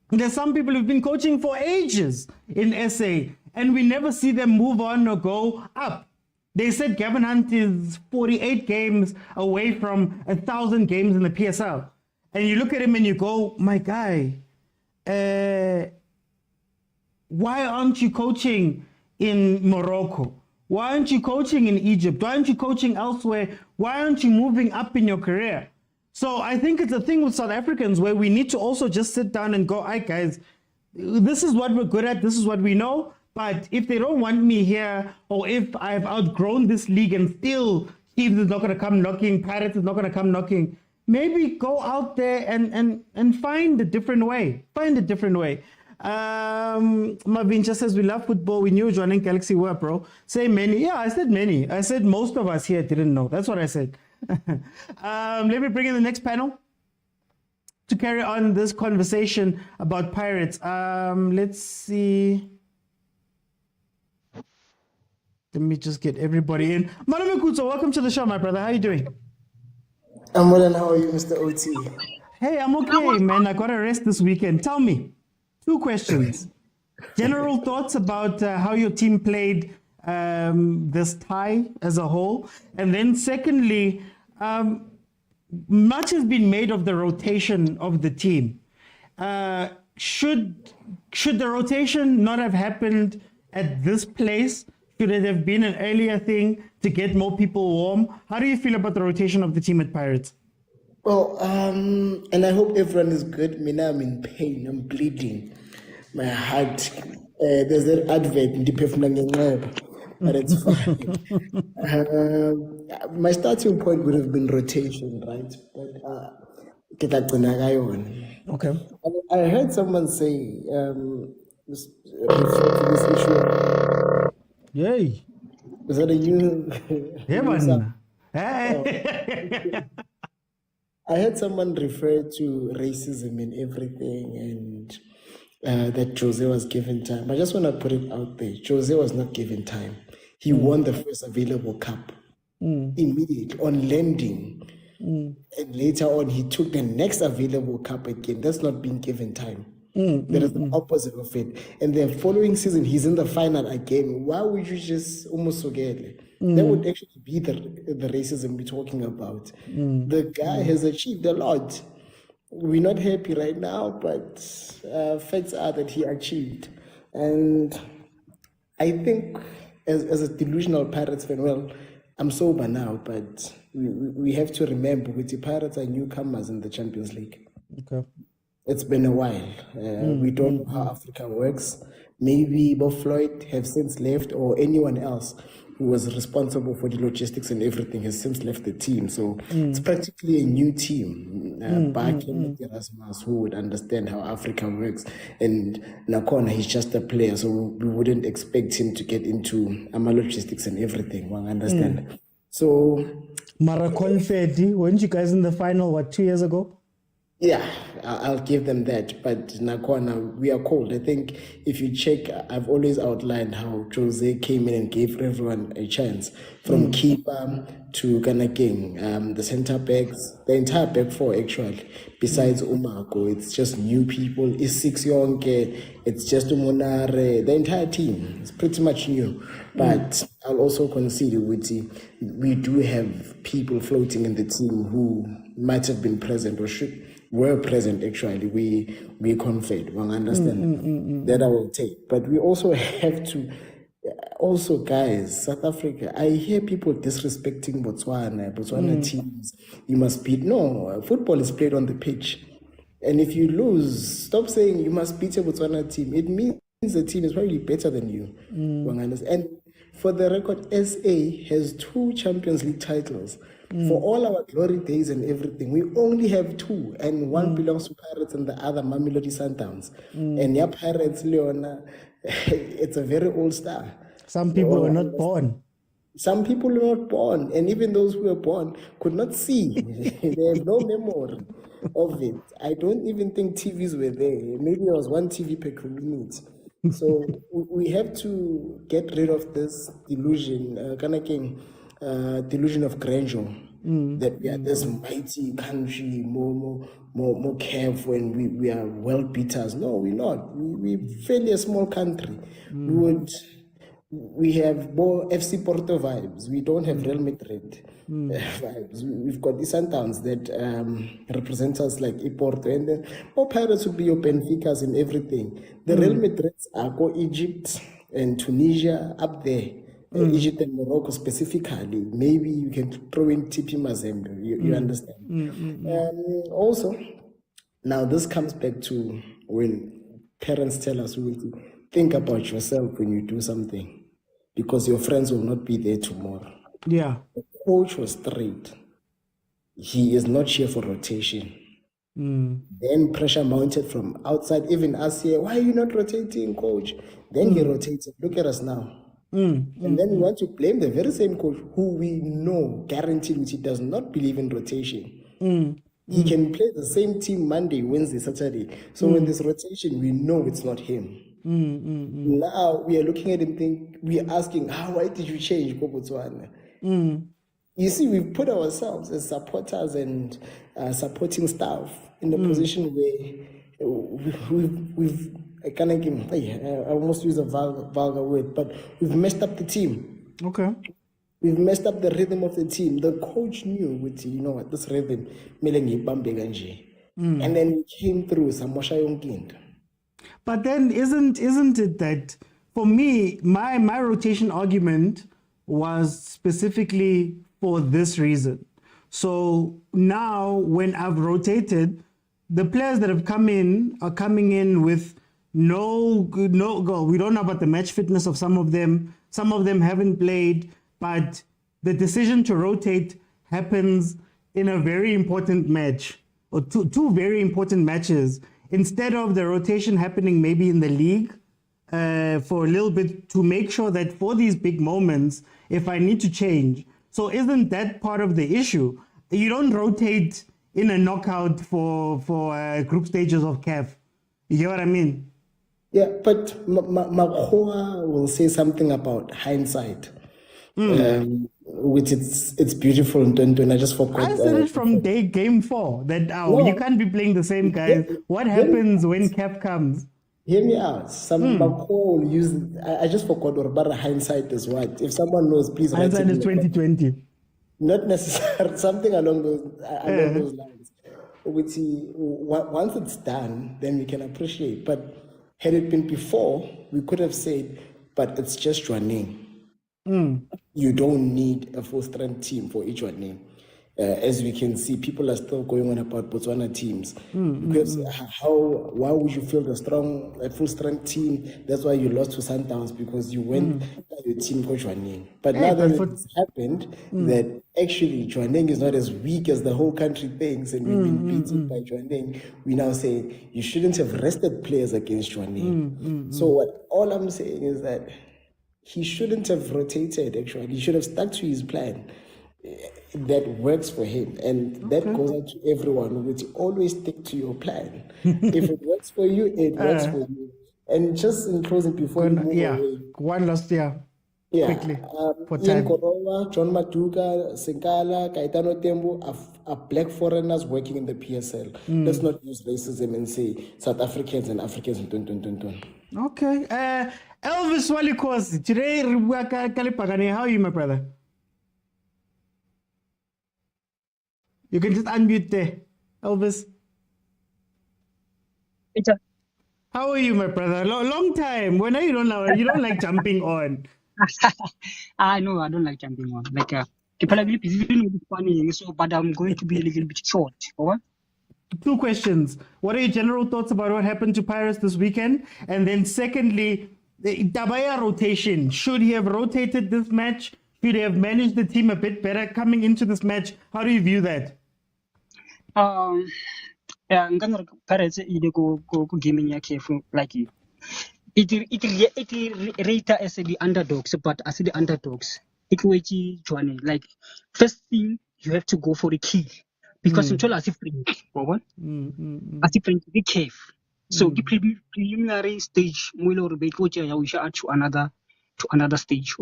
who've been coaching for ages in SA, and we never see them move on or go up. They said Gavin Hunt is 48 games away from 1,000 games in the PSL. And you look at him and you go, my guy, why aren't you coaching in Morocco? Why aren't you coaching in Egypt? Why aren't you coaching elsewhere? Why aren't you moving up in your career? So I think it's a thing with South Africans where we need to also just sit down and go, all right, guys, this is what we're good at. This is what we know. But if they don't want me here, or if I've outgrown this league and still Steve is not going to come knocking, Pirates is not going to come knocking, maybe go out there and find a different way. Find a different way. Marvin just says, we love football. We knew joining Galaxy were, bro. Say many. Yeah, I said many. I said most of us here didn't know. That's what I said. Let me bring in the next panel to carry on this conversation about Pirates. Let's see. Let me just get everybody in. Malome Kutso, welcome to the show, my brother. How are you doing? I'm well, and how are you, Mr. OT? Hey, I'm okay, man. I got a rest this weekend. Tell me, 2 questions. General thoughts about how your team played this tie as a whole. And then secondly, much has been made of the rotation of the team. Should the rotation not have happened at this place? Should it have been an earlier thing to get more people warm? How do you feel about the rotation of the team at Pirates? Well, and I hope everyone is good. Mina, I'm in pain. I'm bleeding. My heart. There's that advert, but it's fine. My starting point would have been rotation, right? But okay. I heard someone say refer to this issue. Yay. Is that a new? Yeah, man. I heard someone refer to racism in everything and that Jose was given time. I just want to put it out there. Jose was not given time. He won the first available cup immediately on landing. And later on, he took the next available cup again. That's not being given time. That is the opposite of it. And the following season, he's in the final again. Why would you just almost forget it? That would actually be the racism we're talking about. The guy has achieved a lot. We're not happy right now, but facts are that he achieved. And I think as a delusional Pirates fan, well, I'm sober now, but we have to remember that the Pirates are newcomers in the Champions League. Okay. It's been a while. We don't know how Africa works. Maybe Bob Floyd have since left, or anyone else who was responsible for the logistics and everything has since left the team. So it's practically a new team. Back in Erasmus, who would understand how Africa works. And Nakona, he's just a player, so we wouldn't expect him to get into logistics and everything. One understand. So Mara Confetti, weren't you guys in the final, 2 years ago? Yeah, I'll give them that. But Nakwana, we are cold. I think if you check, I've always outlined how Jose came in and gave everyone a chance. From keeper to Panicking, the center backs, the entire back four actually, besides Umako. It's just new people. It's 6 young, it's just Umonare. The entire team is pretty much new. But I'll also concede, we do have people floating in the team who might have been present or should were present, actually, we conferred. One understand that I will take. But we also have to, also, guys, South Africa, I hear people disrespecting Botswana teams. You must beat. No, football is played on the pitch. And if you lose, stop saying you must beat a Botswana team. It means the team is probably better than you. And for the record, SA has 2 Champions League titles. For all our glory days and everything, we only have 2, and one belongs to Pirates and the other Mamelodi Sundowns. And yeah, Pirates, Leona, it's a very old star. Some people were not born. Some people were not born, and even those who were born could not see. They have no memory of it. I don't even think TVs were there. Maybe there was 1 TV per community. So we have to get rid of this delusion, delusion of grandeur, that we are this mighty country, more careful, and we are world beaters. No, we're not. We're fairly a small country. We have more FC Porto vibes. We don't have Real Madrid vibes. We've got the Sundowns that represent us like Porto, and then more Pirates would be your Benficas and everything. The Real Madrids are go Egypt and Tunisia up there. Egypt and Morocco specifically. Maybe you can throw in TP Mazembe. You understand? Also, now this comes back to when parents tell us, think about yourself when you do something, because your friends will not be there tomorrow. Yeah. The coach was straight. He is not here for rotation. Then pressure mounted from outside, even us here. Why are you not rotating, coach? Then he rotated. Look at us now. And then we want to blame the very same coach who we know, guaranteed, which he does not believe in rotation. He can play the same team Monday, Wednesday, Saturday. So when there's rotation, we know it's not him. Now we are looking at him, we are asking, why did you change Botswana? You see, we've put ourselves as supporters and supporting staff in a position where we've I almost use a vulgar word, but we've messed up the team. Okay. We've messed up the rhythm of the team. The coach knew, you know what, this rhythm, and then we came through Samosha Yonkind. But then isn't it that, for me, my rotation argument was specifically for this reason. So now when I've rotated, the players that have come in are coming in with no goal. We don't know about the match fitness of some of them. Some of them haven't played, but the decision to rotate happens in a very important match, or two very important matches, instead of the rotation happening maybe in the league for a little bit, to make sure that for these big moments, if I need to change. So isn't that part of the issue? You don't rotate in a knockout for group stages of CAF. You get what I mean? Yeah, but Makhoa will say something about hindsight, which it's beautiful. And I just forgot. I said it from game 4 that you can't be playing the same guys. What happens when CAF comes? Hear me out. Makhoa will use. I just forgot what hindsight is. What if someone knows? Please. Hindsight is 2020. Not necessarily something along those lines. Which once it's done, then we can appreciate. But had it been before, we could have said, but it's just your name. You don't need a full-strength team for each one name. As we can see, people are still going on about Botswana teams. Because why would you feel a full-strength team? That's why you lost to Sundowns, because you went by your team for Chwaneng. But now that it's happened, that actually Chwaneng is not as weak as the whole country thinks, and we've been beaten by Chwaneng, we now say you shouldn't have rested players against Chwaneng. So all I'm saying is that he shouldn't have rotated, actually. He should have stuck to his plan. That works for him, and that goes out to everyone, which always stick to your plan. If it works for you, it works for you. And just in closing, before we move away, one last quickly for Ian time. Korowa, John Maduka, Senkala, Kaitano Tembu are black foreigners working in the PSL. Let's not use racism and say South Africans and Africans. Okay. Elvis Walikosi, today how are you, my brother? You can just unmute there, Elvis. How are you, my brother? Long time. When are you don't know? You don't like jumping on. No, I don't like jumping on. People are really funny, so but I'm going to be a little bit short. Or? 2 questions. What are your general thoughts about what happened to Pirates this weekend? And then secondly, the Dabaya rotation. Should he have rotated this match? Should he have managed the team a bit better coming into this match? How do you view that? Ngana Pirates go gaming ya careful like it rate as the underdogs, but as the underdogs, it joining. Like first thing you have to go for the kill because until as if as if be careful. So the preliminary stage will be go to another stage.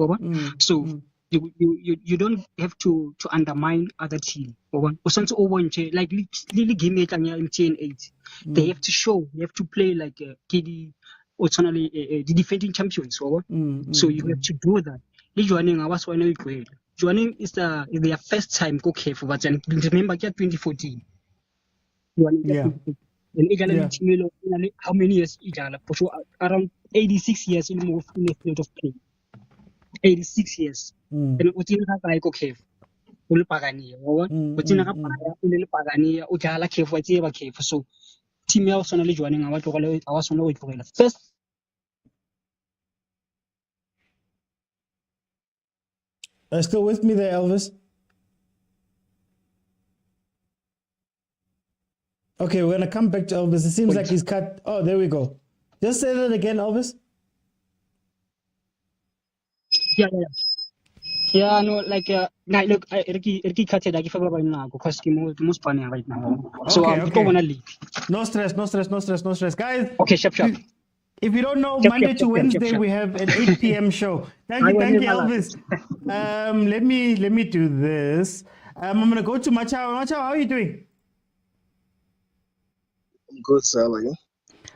So you don't have to undermine other team. Like Lily game in 10-8. They have to show, you have to play like KD or the defending champions. So you have to do that. Joining is their first time go careful, but remember 2014. Yeah. How many years around 86 years in the field of play. 86 years. And utina ka go cave. Ulpagania. Utina ka para ulpagania ujala cave wa cave. So team ya sonally joining our sonal first. Are you still with me there, Elvis? Okay, we're gonna come back to Elvis. It seems like he's cut. Oh, there we go. Just say that again, Elvis. Yeah, no, like look, Ricky cut it like if I were now because most funny right now. So I don't wanna leave. No stress, guys. Okay, sharp. If you don't know, Monday to Wednesday we have an 8 p.m. show. Thank you, Elvis. Let me do this. I'm gonna go to Machao. Machao, how are you doing? I'm good, sir. How are you?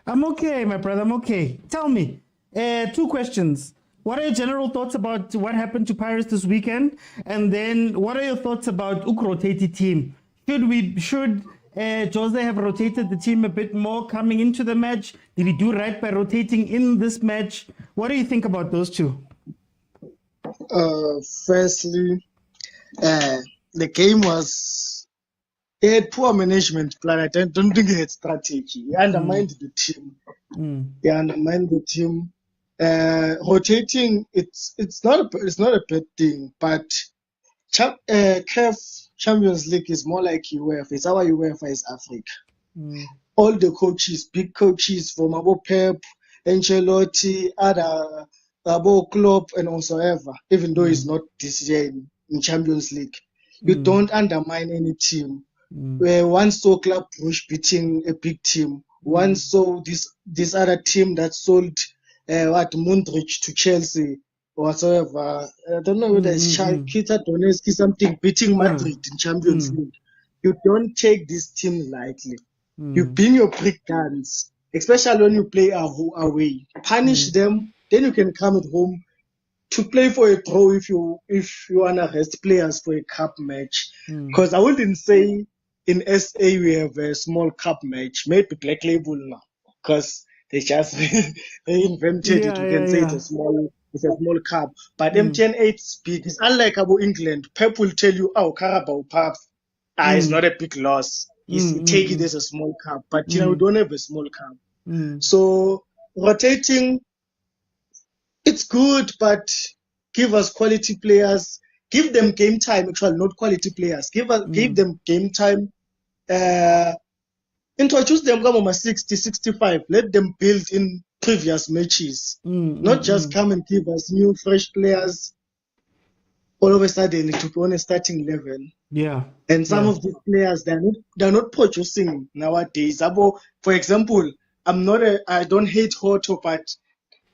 I'm okay, my brother. I'm okay. Tell me, 2 questions. What are your general thoughts about what happened to Pirates this weekend? And then what are your thoughts about rotated team? Should Jose have rotated the team a bit more coming into the match? Did he do right by rotating in this match? What do you think about those 2? Firstly, the game it had poor management plan. I don't think it had strategy. He undermined the team. He undermined the team. Rotating, it's not a bad thing, but CAF Champions League is more like UEFA. It's our UEFA is Africa. All the coaches, big coaches from Abo Pep, Ancelotti, other Abo Klopp, and also ever, even though it's not this year in Champions League, you don't undermine any team. Where one saw Club Brugge beating a big team, one saw this other team that sold Mundrich to Chelsea or whatsoever. I don't know whether it's Shakhtar Donetsk something beating Madrid in Champions League. You don't take this team lightly. You bring your brick guns, especially when you play away. Punish them, then you can come at home to play for a draw if you wanna rest players for a cup match. Because I wouldn't say in SA we have a small cup match, maybe Black Label now, because they just they invented it. We can say it's a small cup, but MTN 8 is big. It's unlike about England. Pep will tell you, "Oh, Carabao Cup, it's not a big loss. Take it as a small cup." But we don't have a small cup, so rotating. It's good, but give us quality players. Give them game time. Actually, not quality players. Give them game time. Introduce them come 60, 65. Let them build in previous matches. Not just come and give us new, fresh players all of a sudden to be on a starting level. Yeah. And some of these players, they're not producing nowadays. For example, I don't hate Hoto, but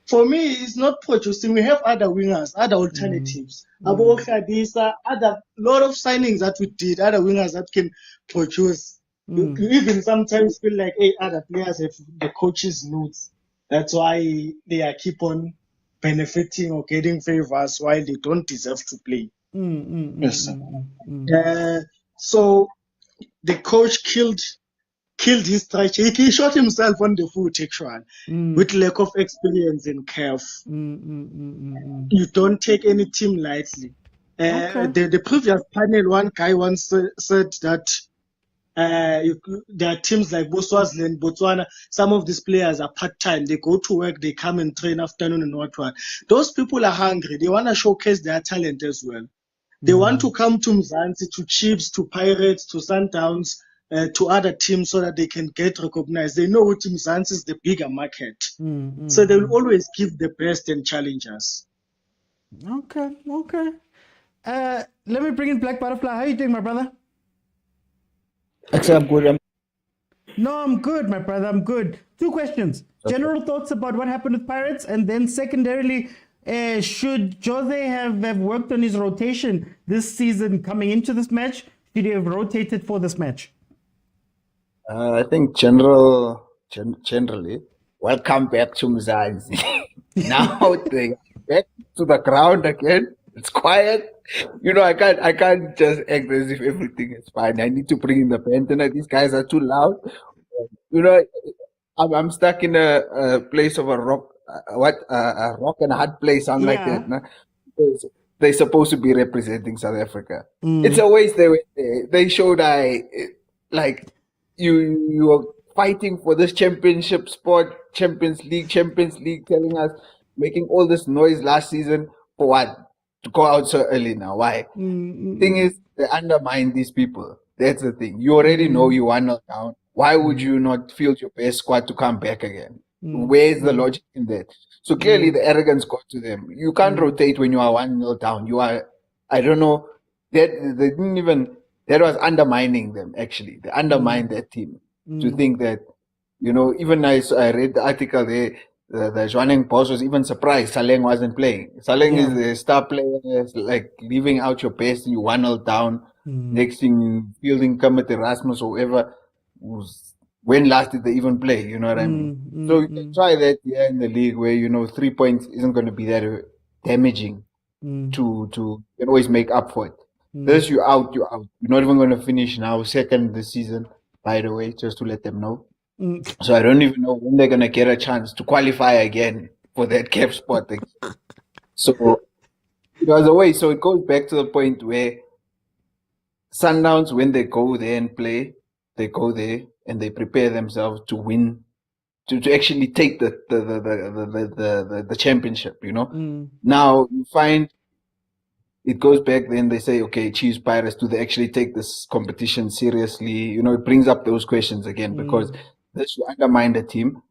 for me, it's not producing. We have other wingers, other alternatives. Abo Khadisa, other lot of signings that we did, other wingers that can produce. You even sometimes feel like, hey, other players have the coach's notes. That's why they keep on benefiting or getting favors while they don't deserve to play. Yes. So the coach killed killed his strategy. He shot himself on the foot, actually, with lack of experience in CAF. You don't take any team lightly. The previous panel, one guy once said that there are teams like Swaziland, Botswana. Some of these players are part-time. They go to work, they come and train afternoon and what. Those people are hungry. They want to showcase their talent as well. They want to come to Mzansi, to Chiefs, to Pirates, to Sundowns, to other teams so that they can get recognized. They know what Mzansi is the bigger market. So they will always give the best and challenge us. Okay. Let me bring in Black Butterfly. How are you doing, my brother? Actually, I'm good. No, I'm good, my brother. I'm good. 2 questions. General thoughts about what happened with Pirates, and then secondarily, should Jose have worked on his rotation this season coming into this match? Should he have rotated for this match? I think generally, welcome back to Mzansi. Now they back to the ground again. It's quiet. I can't just act as if everything is fine. I need to bring in the band tonight. These guys are too loud. I'm stuck in a place of a rock, a rock and a hard place, something like that. No? They're supposed to be representing South Africa. It's a waste they showed you are fighting for this championship spot, Champions League, telling us, making all this noise last season for what? To go out so early now. Why? Thing is, they undermine these people. That's the thing. You already know you are not down. Why would you not field your best squad to come back again? Where's the logic in that? So clearly the arrogance got to them. You can't rotate when you are 1-0 down. You are, I don't know, they didn't even, that was undermining them actually. They undermined their team to think that, even I read the article there, the Zwaneng boss was even surprised Saleng wasn't playing. Saleng is the star player, like leaving out your best, you 1-0 down. Next thing, fielding Kermit Erasmus or whoever. When last did they even play? You know what I mean? So you can try that in the league where 3 points isn't going to be that damaging to you can always make up for it. This you're out. You're not even going to finish now second this season, by the way, just to let them know. So I don't even know when they're going to get a chance to qualify again for that cap spot. So it was a way. So it goes back to the point where Sundowns, when they go there and play, they go there and they prepare themselves to win, to actually take the championship. Now you find it goes back. Then they say, okay, Chiefs, Pirates, do they actually take this competition seriously? It brings up those questions again because this you undermine the team.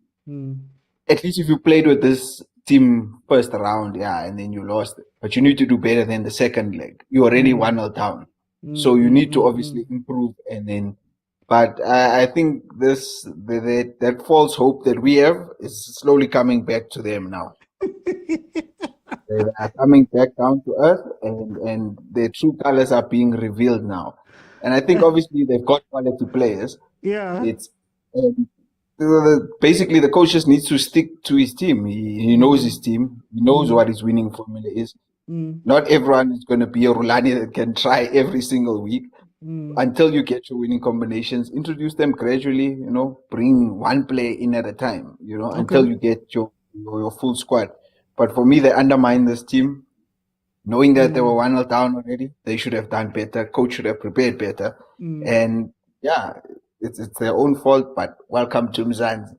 At least if you played with this team first round, and then you lost it, but you need to do better than the second leg. You already 1-0 down. So you need to obviously improve, and then. But I think that false hope that we have is slowly coming back to them now. They are coming back down to earth, and their true colors are being revealed now. And I think obviously they've got quality players. Yeah. It's basically the coach just needs to stick to his team. He knows his team. He knows what his winning formula is. Not everyone is going to be a Rulani that can try every single week. Until you get your winning combinations, introduce them gradually, bring one player in at a time, until you get your full squad. But for me, they undermine this team, knowing that they were 1-0 down already. They should have done better. Coach should have prepared better. And it's their own fault, but welcome to Mzansi.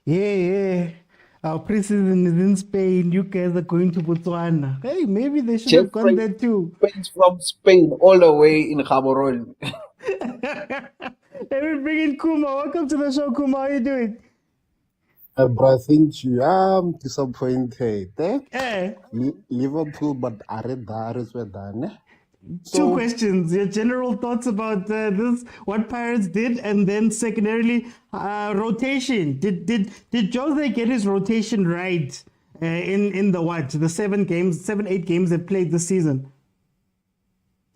Yeah. Our preseason is in Spain. You guys are going to Botswana. Hey, maybe they should have gone there too. From Spain all the way in Gaborone. Let me bring in Kuma. Welcome to the show, Kuma. How are you doing? Bro, I think you are disappointed. Liverpool, but Aredares were done. Two questions. Your general thoughts about this, what Pirates did, and then secondarily, rotation. Did Jose get his rotation right in the 8 games they played this season?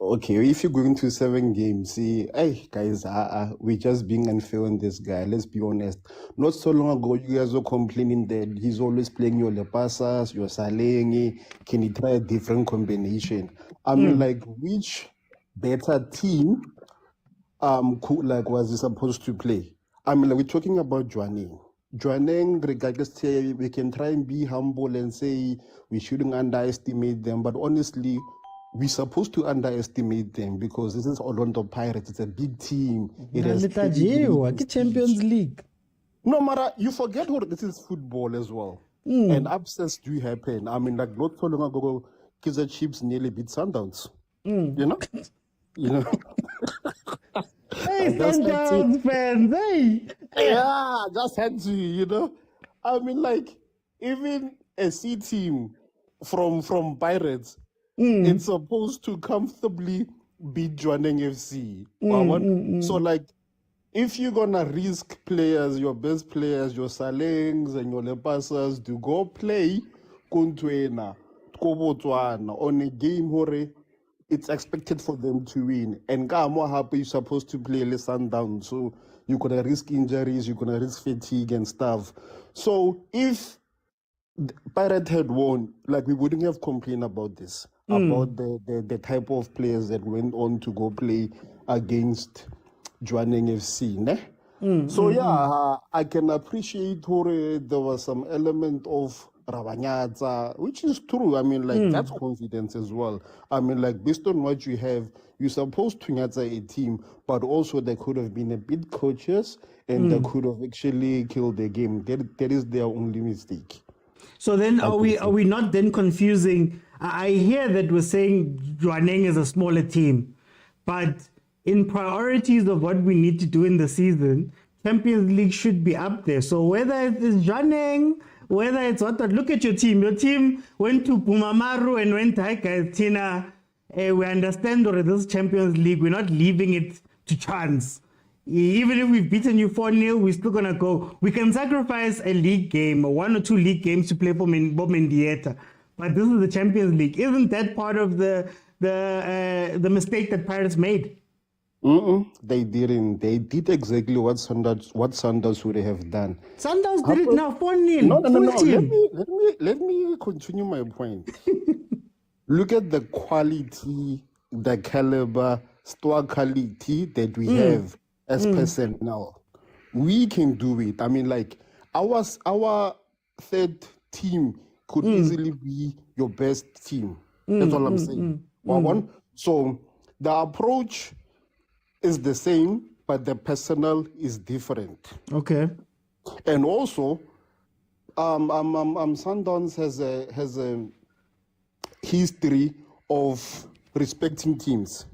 Okay, if you're going to 7 games, see, hey guys, we're just being unfair on this guy. Let's be honest. Not so long ago, you guys were complaining that he's always playing your Lepasas, your Salengi. Can he try a different combination? I mean, like, which better team like was he supposed to play? I mean, like, we're talking about Juaneng. Juaneng, regardless, we can try and be humble and say we shouldn't underestimate them, but honestly, we're supposed to underestimate them because this is Orlando Pirates. It's a big team. It has Champions League. No matter, you forget this is football as well. And upsets do happen. I mean, like not so long ago, Kaizer Chiefs nearly beat Sundowns. You know? You know? Hey, Sundowns fans, hey! Yeah, just had to, you know? I mean, like, even a C team from Pirates, it's supposed to comfortably beat Juaneng FC. So, like, if you're gonna risk players, your best players, your Salengs and your Lepasas to go play Kuntwena, Kobotswana on a game where it's expected for them to win. And more happy you're supposed to play less down. So you're gonna risk injuries, you're gonna risk fatigue and stuff. So if Pirate had won, like we wouldn't have complained about this, about the type of players that went on to go play against Juaneng FC, ne? I can appreciate there was some element of Rabanyatsa, which is true. I mean, like, that's confidence as well. I mean, like, based on what you have, you're supposed to nyatsa a team, but also they could have been a bit cautious and they could have actually killed the game. That is their only mistake. So then are we not then confusing? I hear that we're saying Juaneng is a smaller team, but in priorities of what we need to do in the season, Champions League should be up there. So whether it's Juaneng, whether it's what, look at your team. Your team went to Pumamaru and went to Tina. We understand already this Champions League. We're not leaving it to chance. Even if we've beaten you 4-0, we're still gonna go. We can sacrifice a league game or 1 or 2 league games to play for Bob Mendieta. But this is the Champions League. Isn't that part of the mistake that Pirates made? They didn't. They did exactly what Sundowns would have done. Sundowns did it now 4-0. No. Let me continue my point. Look at the quality, the caliber, store quality that we have as personnel. We can do it. I mean, like our third team could easily be your best team. That's all I'm saying. So the approach is the same, but the personnel is different. Okay. And also, Sundowns has a history of respecting teams.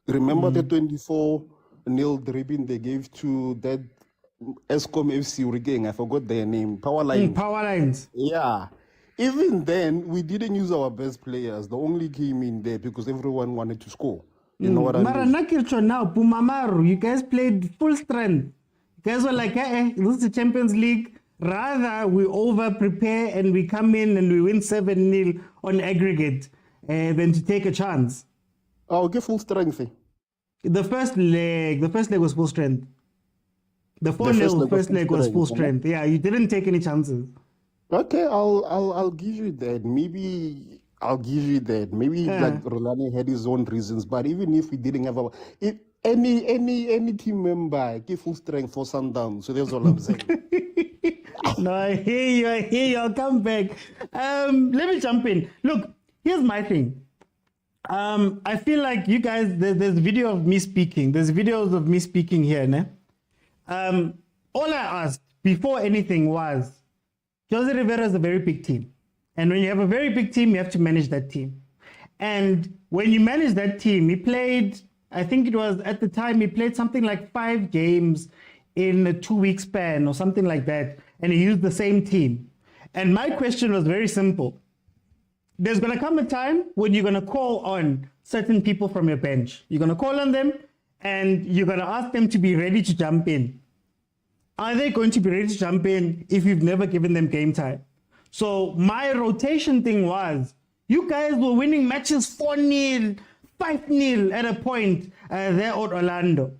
Remember the 24-0 dribbling they gave to that Eskom FC Hurricane? I forgot their name. Power Lines. Yeah. Even then, we didn't use our best players. They only came in there because everyone wanted to score. You know what I mean? Now, Pumamaru, you guys played full strength. You guys were like, this is the Champions League. Rather, we over-prepare and we come in and we win 7-0 on aggregate than to take a chance. Okay, full strength. The first leg was full strength. The 4-0 first leg was full strength. Yeah, you didn't take any chances. Okay, I'll give you that. Maybe I'll give you that. Maybe like Rolani had his own reasons, but even if we didn't have any team member give full strength for Sundowns, so that's all I'm saying. No, I hear you. I'll come back. Let me jump in. Look, here's my thing. I feel like you guys, there's video of me speaking. There's videos of me speaking here, ne? All I asked before anything was, Jose Rivera is a very big team. And when you have a very big team, you have to manage that team. And when you manage that team, he played, I think it was at the time, he played something like 5 games in a 2-week span or something like that. And he used the same team. And my question was very simple. There's going to come a time when you're going to call on certain people from your bench. You're going to call on them and you're going to ask them to be ready to jump in. Are they going to be ready to jump in if you've never given them game time? So my rotation thing was, you guys were winning matches 4-0, 5-0 at a point there at Orlando.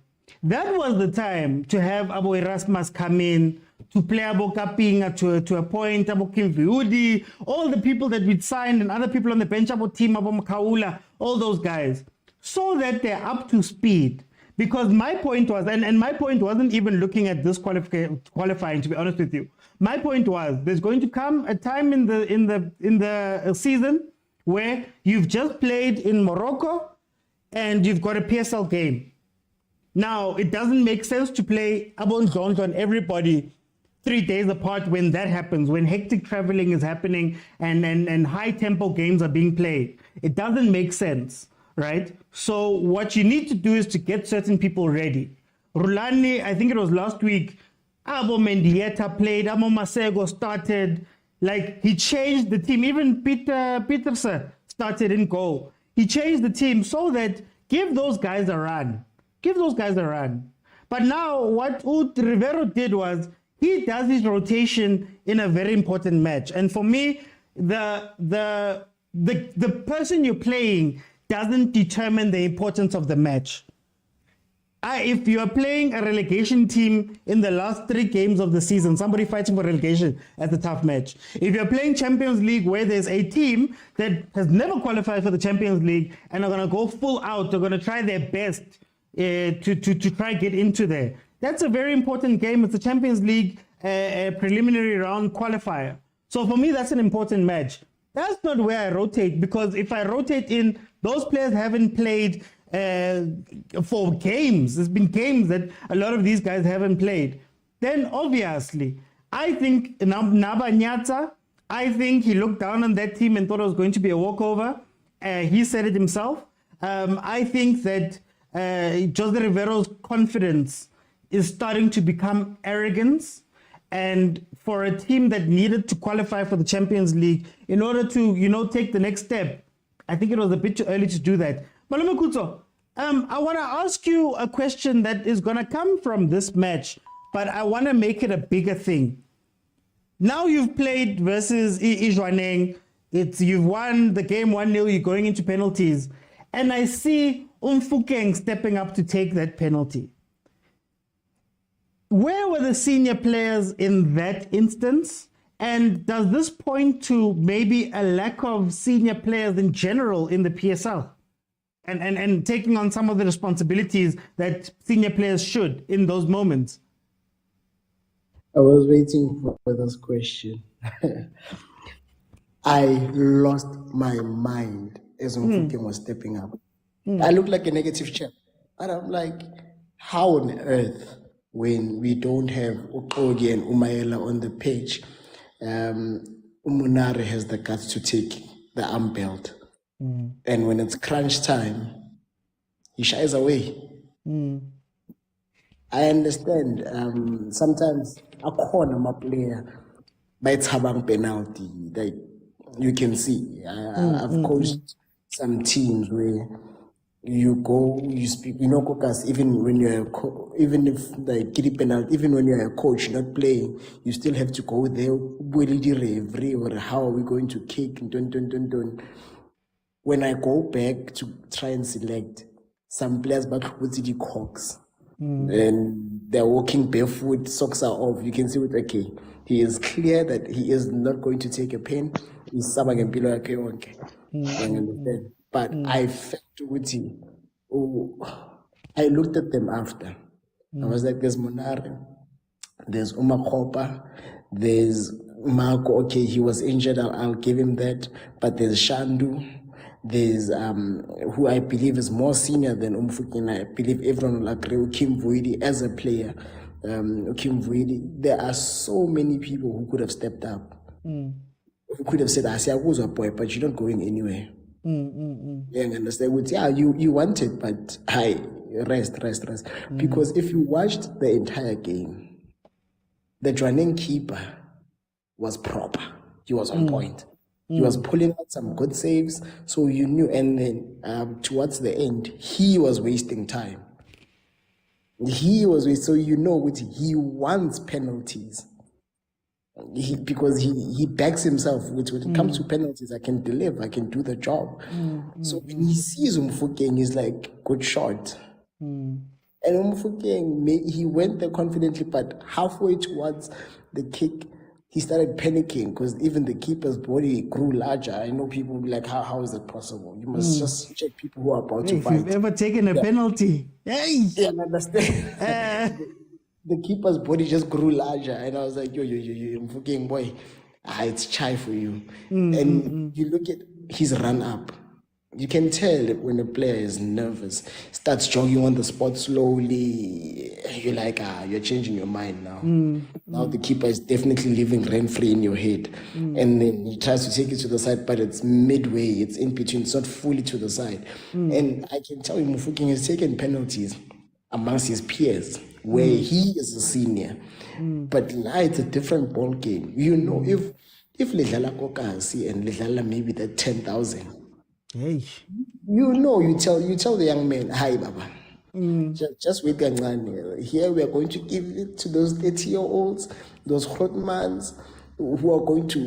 That was the time to have Abo Erasmus come in, to play Abo Kapinga to a point, Abo Kimviudi, all the people that we'd signed and other people on the bench, Abo Team, Abo Makaula, all those guys, so that they're up to speed. Because my point was, and my point wasn't even looking at this qualifying, to be honest with you. My point was, there's going to come a time in the season where you've just played in Morocco and you've got a PSL game. Now, it doesn't make sense to play Abon Jones on everybody 3 days apart when that happens, when hectic traveling is happening and high tempo games are being played. It doesn't make sense, right? So what you need to do is to get certain people ready. Rulani, I think it was last week, Abo Mendieta played, Amo Masego started, like he changed the team. Even Peterson started in goal. He changed the team so that give those guys a run. Give those guys a run. But now what Rivero did was he does his rotation in a very important match. And for me, the person you're playing doesn't determine the importance of the match. If you are playing a relegation team in the last 3 games of the season, somebody fighting for relegation, that's a tough match. If you're playing Champions League where there's a team that has never qualified for the Champions League and are going to go full out, they're going to try their best to try get into there. That's a very important game. It's a Champions League preliminary round qualifier. So for me, that's an important match. That's not where I rotate, because if I rotate in, those players haven't played for games. There's been games that a lot of these guys haven't played. Then obviously, I think Naba Nyata, I think he looked down on that team and thought it was going to be a walkover. He said it himself. I think that Jose Rivero's confidence is starting to become arrogance. And for a team that needed to qualify for the Champions League in order to, take the next step, I think it was a bit too early to do that. Maluma Kutso, I want to ask you a question that is going to come from this match, but I want to make it a bigger thing. Now you've played versus Ijwaneng. You've won the game 1-0, you're going into penalties. And I see Umfukeng stepping up to take that penalty. Where were the senior players in that instance? And does this point to maybe a lack of senior players in general in the PSL? And taking on some of the responsibilities that senior players should in those moments? I was waiting for this question. I lost my mind as Mfukeng was stepping up. I looked like a negative chap. And I'm like, how on earth, when we don't have Ukogi and Umayela on the pitch, Umunare has the guts to take the arm belt. And when it's crunch time, he shies away. I understand. Sometimes a corner player by habang penalty, like you can see. I've coached some teams where you go, you speak, Kokas, even when you're even if like kitty penalty, even when you're a coach not playing, you still have to go there. Or how are we going to kick? When I go back to try and select some players back with the cocks and they're walking barefoot, socks are off, you can see with okay, he is clear that he is not going to take a pen. He's understand. But I felt with him. I looked at them after. I was like, there's Monare, there's Umakopa, there's Marco. Okay, he was injured, I'll give him that. But there's Shandu, there's who I believe is more senior than Umfukeng. I believe everyone will agree with Kim Vuidi as a player. Kim Vuidi, there are so many people who could have stepped up. Who could have said, I say I was a boy, but you're not going anywhere. Yeah, understand? Yeah, you want it, but rest. Because if you watched the entire game, the Jwaneng keeper was proper. He was on point. He was pulling out some good saves, so you knew. And then towards the end, he was wasting time. So he wants penalties. Because he backs himself when it comes to penalties, I can deliver, I can do the job. So when he sees Umfukeng, he's like, good shot. And Umfukeng, he went there confidently, but halfway towards the kick, he started panicking because even the keeper's body grew larger. I know people will be like, how is that possible? You must just check people who are about Hey, to if fight. you've ever taken a penalty, hey, Yeah, I understand. The keeper's body just grew larger, and I was like, yo, fucking boy, it's chai for you. And you look at his run up. You can tell when a player is nervous, starts jogging on the spot slowly. You're like, you're changing your mind now. Now the keeper is definitely living rent-free in your head. And then he tries to take it to the side, but it's midway, it's in between, it's not fully to the side. And I can tell you, Mufokeng has taken penalties amongst his peers where he is a senior. But now it's a different ball game. You know, if Ledlala Kokasi and Ledlala maybe that 10,000, hey, you know, you tell the young man, hi Baba. Just wait, Gangani. Here we are going to give it to those 30-year-olds, those Hotmans who are going to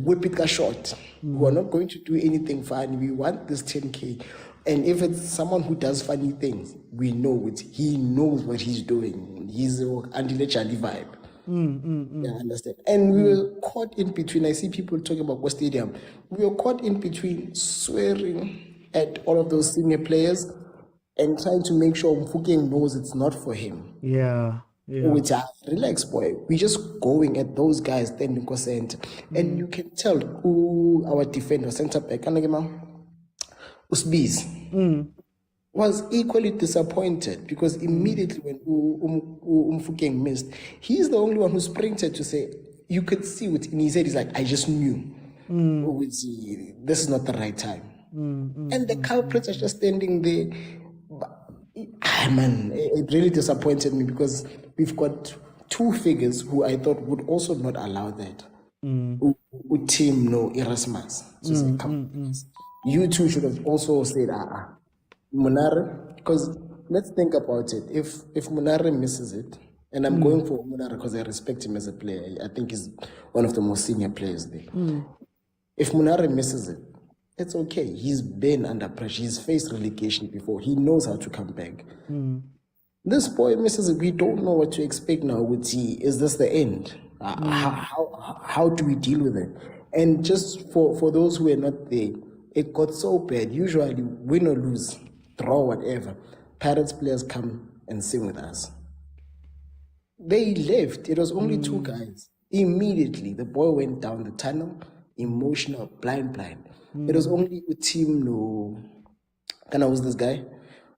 whip it a shot, who are not going to do anything fun. We want this 10K. And if it's someone who does funny things, we know it. He knows what he's doing. He's Andile Charlie vibe. Yeah, I understand. And we were caught in between. I see people talking about West Stadium. We were caught in between swearing at all of those senior players and trying to make sure Mfukeng knows it's not for him. Yeah. Which are relax, boy. We're just going at those guys standing center. And you can tell who our defender, center back, Usbiz, was equally disappointed because immediately when Mfukeng missed, he's the only one who sprinted to say, you could see it in his head, he's like, I just knew this is not the right time. And the culprits are just standing there. Man, it really disappointed me because we've got two figures who I thought would also not allow that. Team no Erasmus. So say, come, you two should have also said, Munare, because let's think about it. If Munare misses it, and I'm going for Munare because I respect him as a player, I think he's one of the most senior players there. If Munare misses it, it's okay. He's been under pressure. He's faced relegation before. He knows how to come back. This boy misses it. We don't know what to expect now. Is this the end? How do we deal with it? And just for those who are not there, it got so bad. Usually, win or lose, draw, whatever, Pirates players come and sing with us. They left. It was only two guys. Immediately, the boy went down the tunnel, emotional, blind. It was only a team no. Was this guy?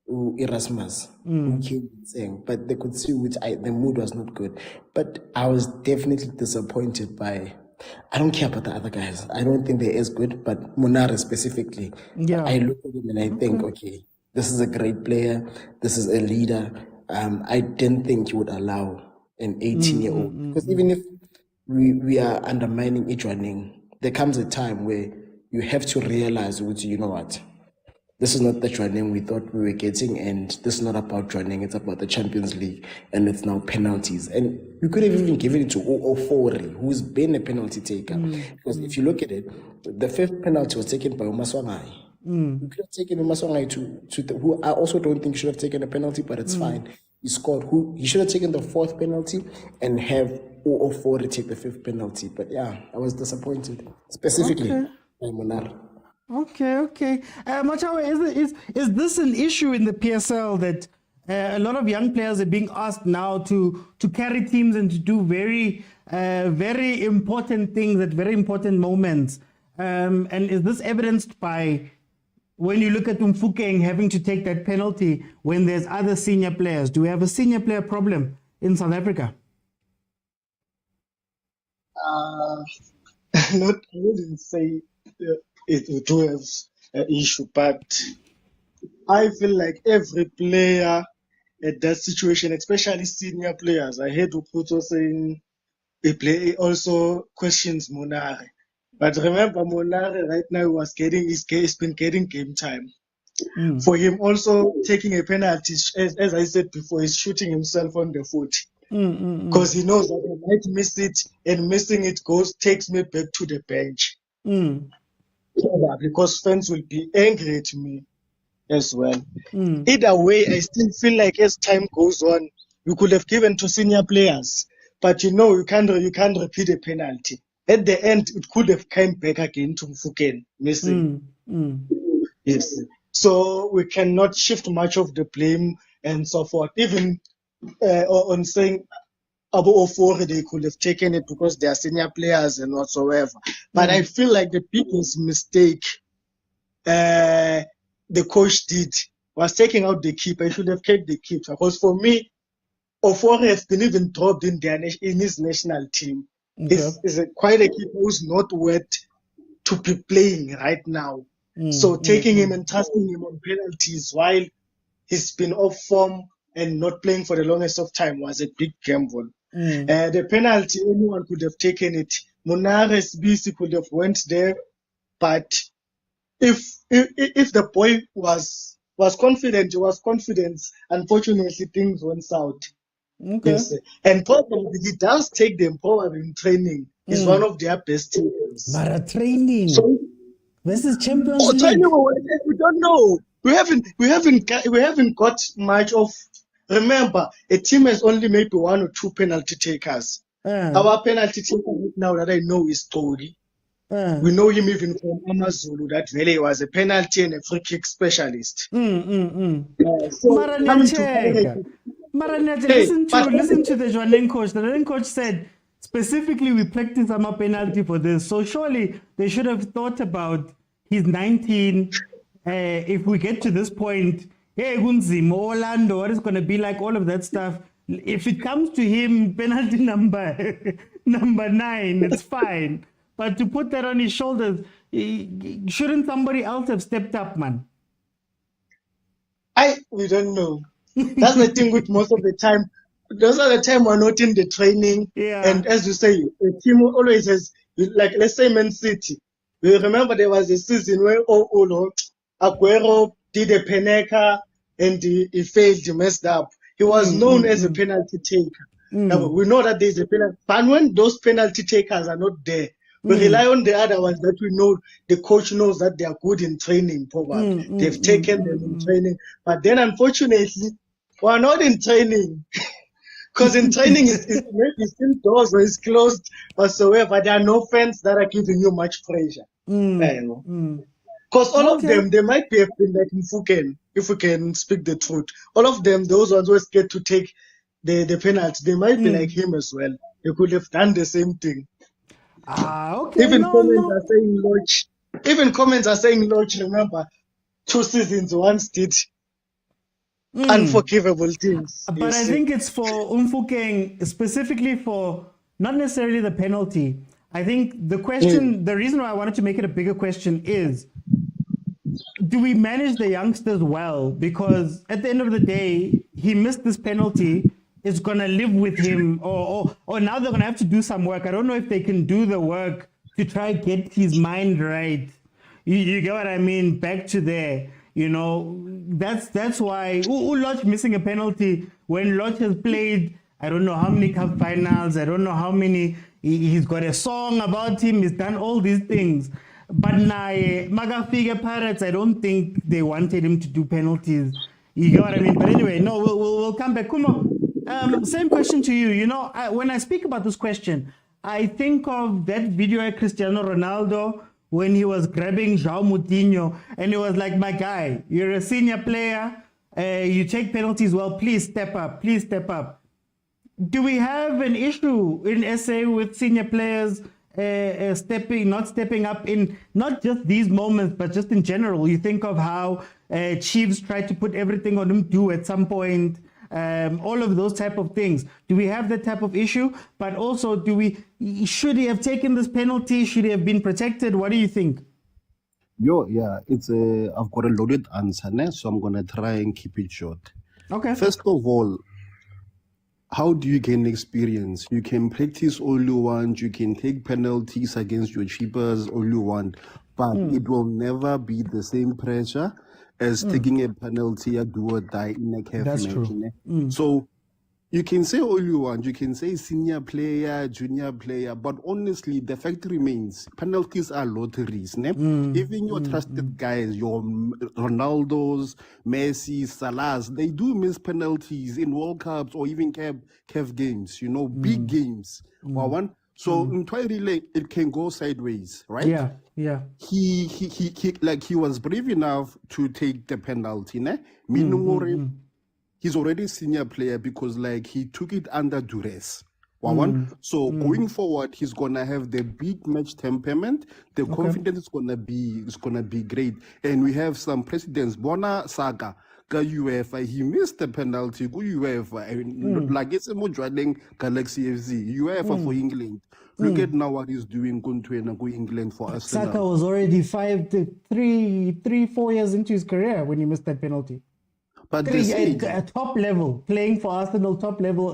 Erasmus, who came and sang, but they could see the mood was not good. But I was definitely disappointed by. I don't care about the other guys. I don't think they're as good, but Munare specifically. Yeah. I look at him and I think, okay, this is a great player. This is a leader. I didn't think he would allow an 18-year-old because even if we are undermining each one, there comes a time where you have to realize, you know what, this is not the training we thought we were getting, and this is not about training, it's about the Champions League, and it's now penalties. And you could have even given it to Ofori, who's been a penalty taker. Because if you look at it, the fifth penalty was taken by Umaswangai. You could have taken Umaswangai to who I also don't think should have taken a penalty, but it's fine. He scored. He should have taken the fourth penalty and have Ofori take the fifth penalty. But yeah, I was disappointed, specifically by Monar. Okay. Machawe, is this an issue in the PSL that a lot of young players are being asked now to carry teams and to do very important things at very important moments? And is this evidenced by when you look at Mfukeng having to take that penalty when there's other senior players? Do we have a senior player problem in South Africa? I wouldn't say it do have an issue, but I feel like every player at that situation, especially senior players, I heard Uputo saying he also questions Monare. But remember, Monare right now he's been getting game time. For him also taking a penalty, as I said before, he's shooting himself on the foot. Because he knows that he might miss it, and missing it takes me back to the bench. Because fans will be angry at me as well. Either way, I still feel like as time goes on, we could have given to senior players but you can't repeat a penalty. At the end, it could have come back again to Mfukeng. Yes. So we cannot shift much of the blame and so forth. Even on saying Abu Ofori, they could have taken it because they are senior players and whatsoever. But I feel like the biggest mistake the coach did was taking out the keeper. He should have kept the keeper. Because for me, Ofori has been even dropped in his national team. He's quite a keeper who's not worth to be playing right now. So taking him and trusting him on penalties while he's been off form and not playing for the longest of time was a big gamble. The penalty, anyone could have taken it. Munares BC could have went there, but if the boy was confident, he was confident. Unfortunately, things went south. Yes, and probably he does take them forward in training. He's one of their best teams. But training. So this is Champions League. Training, we don't know. We haven't got much of. Remember, a team has only maybe 1 or 2 penalty takers. Our penalty taker right now that I know is Tori. We know him even from Amazulu that really was a penalty and a free kick specialist. Listen to the Joaneng coach. The Joaneng coach said specifically we practice our penalty for this. So surely they should have thought about he's 19. If we get to this point, hey, Gunzimo, Orlando, what is going to be like, all of that stuff. If it comes to him, penalty number 9, it's fine. But to put that on his shoulders, shouldn't somebody else have stepped up, man? We don't know. That's the thing with most of the time. Those are the time we're not in the training. And as you say, a team always has, like, let's say Man City. We remember there was a season where Aguero did a peneka and he failed, he messed up. He was known as a penalty taker. Now, we know that there's a penalty. But when those penalty takers are not there, we rely on the other ones that we know the coach knows that they are good in training, probably. They've taken them in training. But then, unfortunately, we're not in training. Because in training, it's maybe still doors or it's closed whatsoever. There are no fans that are giving you much pressure. Because all of them, they might be been like Mfukeng, if we can speak the truth. All of them, those ones who scared to take the penalty, they might be like him as well. They could have done the same thing. Even comments are saying Lodge, remember, 2 seasons once did unforgivable things. But I think it's for Mfukeng, specifically for not necessarily the penalty. I think the question, the reason why I wanted to make it a bigger question is, do we manage the youngsters well? Because at the end of the day, he missed this penalty. It's going to live with him, or now they're going to have to do some work. I don't know if they can do the work to try to get his mind right. You get what I mean? Back to there. You know, that's why Lodge missing a penalty when Lodge has played, I don't know how many cup finals, I don't know how many, he's got a song about him, he's done all these things. But now, Magafige Pirates, I don't think they wanted him to do penalties. You get what I mean? But anyway, no, we'll come back. Kumo, same question to you. You know, when I speak about this question, I think of that video of Cristiano Ronaldo when he was grabbing João Moutinho, and he was like, my guy, you're a senior player, you take penalties well, please step up, please step up. Do we have an issue in SA with senior players not stepping up in not just these moments, but just in general? You think of how Chiefs tried to put everything on him too at some point, all of those type of things. Do we have that type of issue? But also, should he have taken this penalty? Should he have been protected? What do you think? I've got a loaded answer, so I'm gonna try and keep it short. Okay. First of all, how do you gain experience? You can practice all you want, you can take penalties against your cheapers all you want, but it will never be the same pressure as taking a penalty, a do or die in a careful match. So You can say all you want. You can say senior player, junior player, but honestly, the fact remains: penalties are lotteries. Ne? Even your trusted guys, your Ronaldos, Messi, Salahs, they do miss penalties in World Cups or even CAF games. You know, big games. One. So in relay, it can go sideways, right? Yeah. He was brave enough to take the penalty. Ne? Meaning, he's already a senior player because like he took it under duress. So going forward, he's gonna have the big match temperament. The confidence is gonna be great. And we have some precedents. Bona Saka, UEFA, he missed the penalty. Go UEFA, like it's a Mojadeng Galaxy FC, UEFA for England. Look at now what he's doing going to England for Arsenal. Saka was already 4 years into his career when he missed that penalty. But at top level, playing for Arsenal, top level,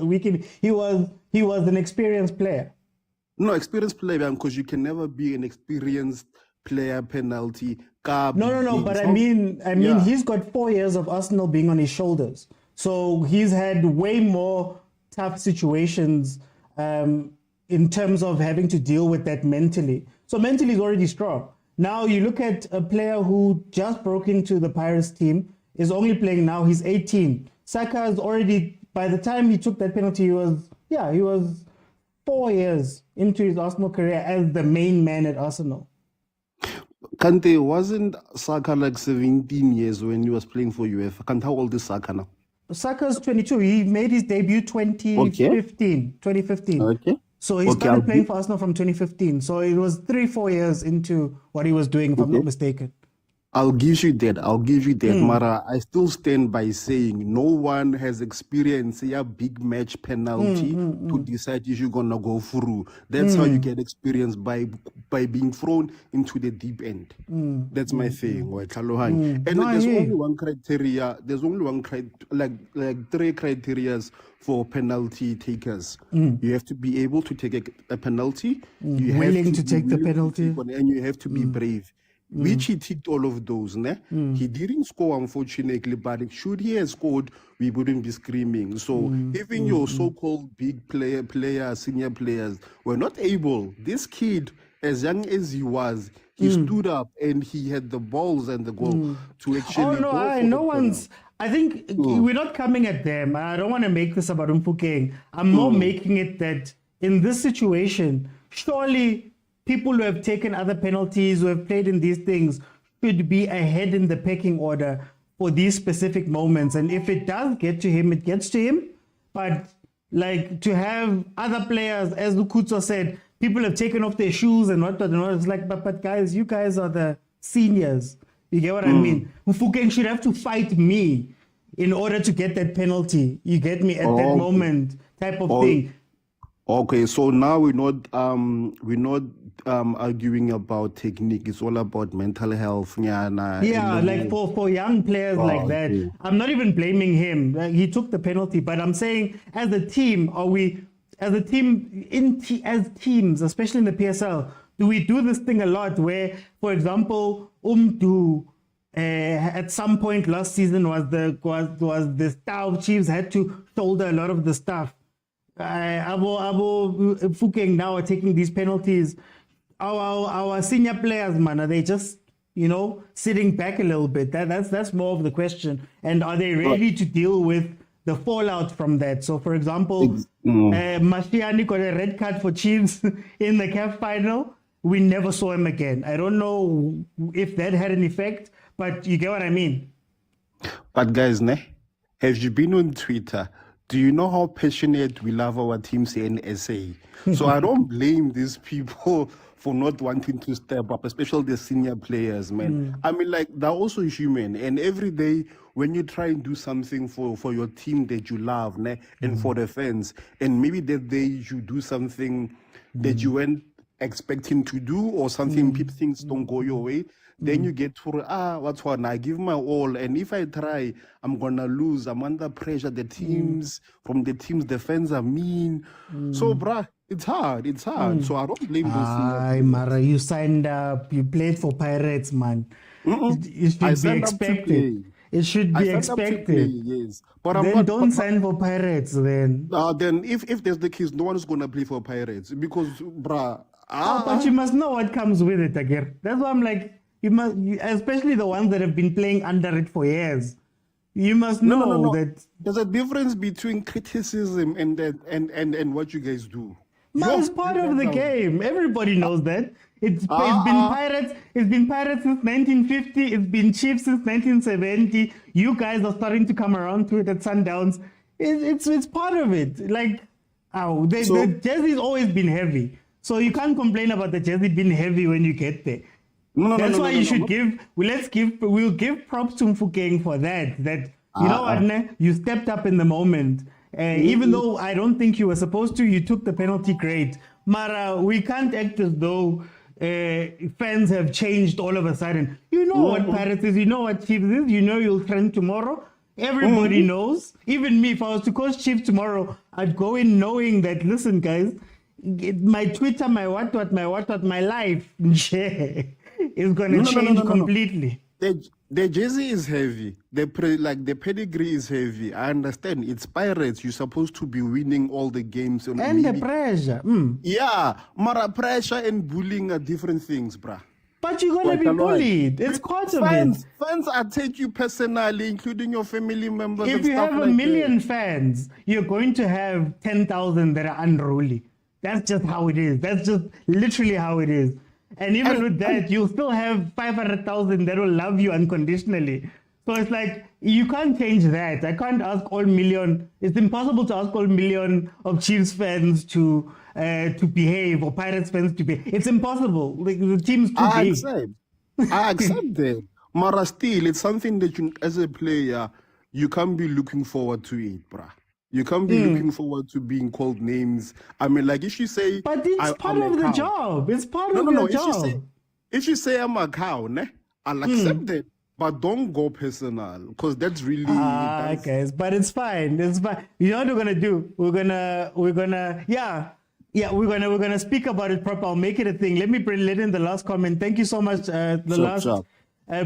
he was an experienced player. No, experienced player, because you can never be an experienced player penalty. No, but I mean, he's got 4 years of Arsenal being on his shoulders. So he's had way more tough situations in terms of having to deal with that mentally. So mentally he's already strong. Now you look at a player who just broke into the Pirates team, is only playing now, he's 18. Saka is already, by the time he took that penalty, he was 4 years into his Arsenal career as the main man at Arsenal. Kante, wasn't Saka like 17 years when he was playing for UEFA? Kante, how old is Saka now? Saka's 22. He made his debut 2015. Okay. So he started playing for Arsenal from 2015. So it was 3-4 years into what he was doing, if I'm not mistaken. I'll give you that, Mara. I still stand by saying no one has experienced a big match penalty to decide if you're gonna go through. That's how you get experience by being thrown into the deep end. That's my thing. And there's only one criteria. There's only one like 3 criterias for penalty takers. You have to be able to take a penalty. You have willing to take the penalty, and you have to be brave. Which he ticked all of those. He didn't score, unfortunately, but should he have scored, we wouldn't be screaming. So even your so-called big players, senior players, were not able. This kid, as young as he was, he stood up and he had the balls and the goal to actually I think we're not coming at them. I don't want to make this about Mfukeng. I'm more making it that in this situation, surely people who have taken other penalties, who have played in these things, should be ahead in the pecking order for these specific moments. And if it does get to him, it gets to him. But like to have other players, as Lukutso said, people have taken off their shoes and whatnot. It's like, but guys, you guys are the seniors. You get what I mean? Mfukeng should have to fight me in order to get that penalty. You get me at that moment type of thing. Okay, so now we're not arguing about technique. It's all about mental health. Like for young players like that, I'm not even blaming him. He took the penalty, but I'm saying as a team, as teams, especially in the PSL, do we do this thing a lot? Where, for example, at some point last season was the star Chiefs had to shoulder a lot of the stuff. Mfukeng now are taking these penalties. Our senior players, man, are they just sitting back a little bit? That's more of the question. And are they ready to deal with the fallout from that? So, for example, Mashiani got a red card for Chiefs in the CAF final. We never saw him again. I don't know if that had an effect, but you get what I mean. But guys, have you been on Twitter? Do you know how passionate we love our teams in SA? So I don't blame these people for not wanting to step up, especially the senior players, man. I mean, like, they're also human. And every day when you try and do something for your team that you love, and for the fans, and maybe that day you do something that you weren't expecting to do, or something, things don't go your way, then you get to, what's one? I give my all, and if I try, I'm gonna lose. I'm under pressure. The teams, the fans are mean. So, bruh, it's hard. So I don't blame those. Mara, you signed up. You played for Pirates, man. You should be expected. It should I be signed up to play, expected. yes. But I'm Then not. don't sign for Pirates then. Then if there's the case, no one is gonna play for Pirates because, bruh. But you must know what comes with it, again. That's why I'm like, especially the ones that have been playing under it for years. You must know that there's a difference between criticism and that and what you guys do. it's part of the game. Everybody knows that. It's been Pirates. It's been Pirates since 1950. It's been Chiefs since 1970. You guys are starting to come around to it at Sundowns. It's part of it. Like, the jersey's always been heavy. So you can't complain about the jersey being heavy when you get there. That's why you should we'll give props to Mfukeng for that. That, you know what, ne? You stepped up in the moment. Even though I don't think you were supposed to, you took the penalty great. Mara, we can't act as though fans have changed all of a sudden. You know what Pirates is, you know what Chiefs is, you know you'll trend tomorrow. Everybody knows. Even me, if I was to coach Chiefs tomorrow, I'd go in knowing that, listen, guys, my Twitter, my what, my life is going to change completely. The jersey is heavy. The pedigree is heavy. I understand. It's Pirates. You're supposed to be winning all the games. And the pressure. Yeah. Mara, pressure and bullying are different things, bruh. But you're going to be bullied. It's part of it. Fans are take you personally, including your family members. If you have a million fans, you're going to have 10,000 that are unruly. That's just how it is. That's just literally how it is. And even with that, you'll still have 500,000 that will love you unconditionally. So it's like, you can't change that. I can't ask all million. It's impossible to ask all million of Chiefs fans to behave, or Pirates fans to behave. It's impossible. Like, the team's too big. I accept that. Mara, still, it's something that you, as a player, you can't be looking forward to it, bruh. You can't be looking forward to being called names. I mean, like, if you say... But it's part of the job. It's part of the job. If you say I'm a cow, ne, I'll accept it. But don't go personal, because that's really... guys, but it's fine. It's fine. You know what we're gonna do? We're gonna speak about it proper. I'll make it a thing. Let me let in the last comment. Thank you so much.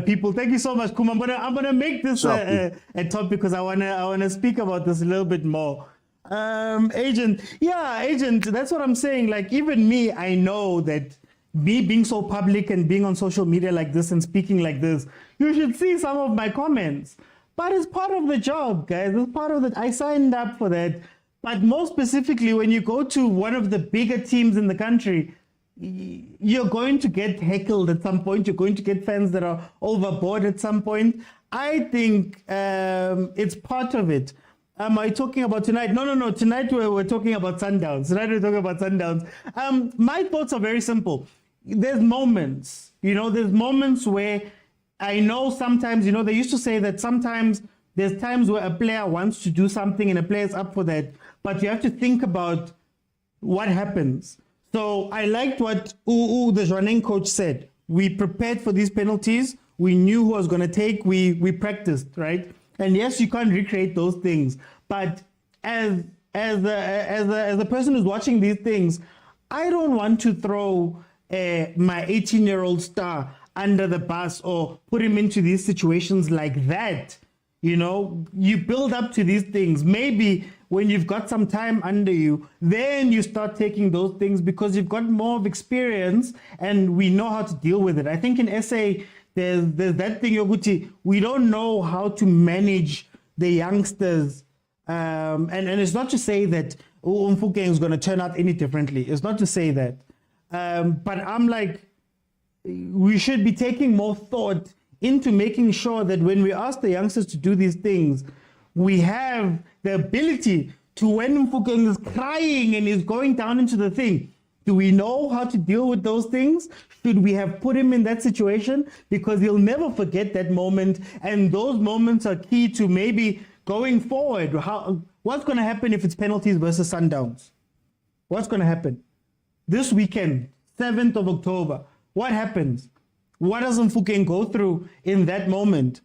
People, thank you so much, Kum. I'm gonna make this a topic because I wanna speak about this a little bit more. Agent, that's what I'm saying. Like, even me, I know that me being so public and being on social media like this and speaking like this, you should see some of my comments. But it's part of the job, guys. It's part of it. I signed up for that. But more specifically, when you go to one of the bigger teams in the country, you're going to get heckled at some point. You're going to get fans that are overboard at some point. I think it's part of it. Am I talking about tonight? No. Tonight we're talking about Sundowns. My thoughts are very simple. There's moments, where I know sometimes, they used to say that sometimes there's times where a player wants to do something and a player's up for that, but you have to think about what happens. So I liked what the Zwaneng coach said. We prepared for these penalties. We knew who was going to take. We practiced, right? And yes, you can't recreate those things. But as a person who's watching these things, I don't want to throw my 18-year-old star under the bus or put him into these situations like that. You build up to these things. Maybe when you've got some time under you, then you start taking those things because you've got more of experience and we know how to deal with it. I think in SA, there's that thing, Yoguti, we don't know how to manage the youngsters. And it's not to say that Mfukeng is going to turn out any differently. It's not to say that. But I'm like, we should be taking more thought into making sure that when we ask the youngsters to do these things, we have the ability to, when Mfukeng is crying and is going down into the thing, do we know how to deal with those things? Should we have put him in that situation? Because he'll never forget that moment. And those moments are key to maybe going forward. What's going to happen if it's penalties versus Sundowns? What's going to happen? This weekend, 7th of October, what happens? What does Mfukeng go through in that moment?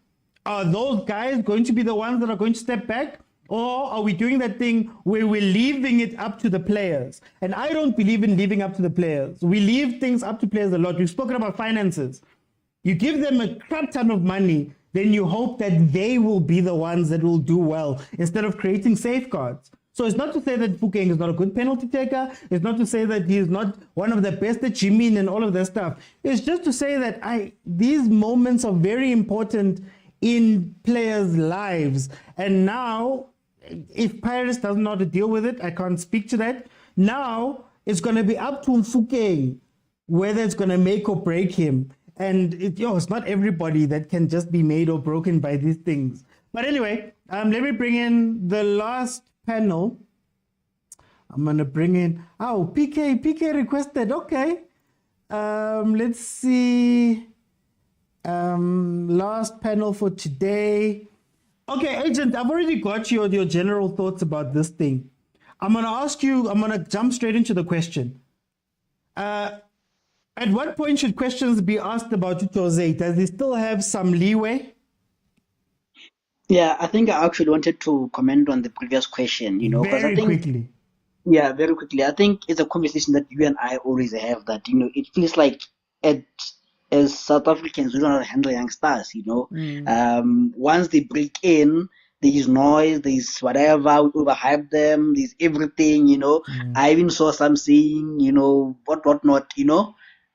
Are those guys going to be the ones that are going to step back? Or are we doing that thing where we're leaving it up to the players? And I don't believe in leaving up to the players. We leave things up to players a lot. We've spoken about finances. You give them a crap ton of money. then you hope that they will be the ones that will do well instead of creating safeguards. So it's not to say that Fukeng is not a good penalty taker. It's not to say that he's not one of the best at Jimin and all of that stuff. It's just to say that these moments are very important in players' lives. And now, if Pirates doesn't know how to deal with it, I can't speak to that. Now, it's going to be up to Mfukeng whether it's going to make or break him. And it's not everybody that can just be made or broken by these things. But anyway, let me bring in the last panel. I'm going to bring in... Oh, PK requested. Okay. Let's see... last panel for today. Okay, Agent, I've already got your general thoughts about this thing. I'm going to ask you, I'm going to jump straight into the question. At what point should questions be asked about Jose? Does he still have some leeway? Yeah, I think I actually wanted to comment on the previous question, because I think... quickly. Yeah, very quickly. I think it's a conversation that you and I always have that, it feels like as South Africans, we don't know how to handle youngsters, Once they break in, there's noise, there's whatever, we overhype them, there's everything, I even saw some saying, what not,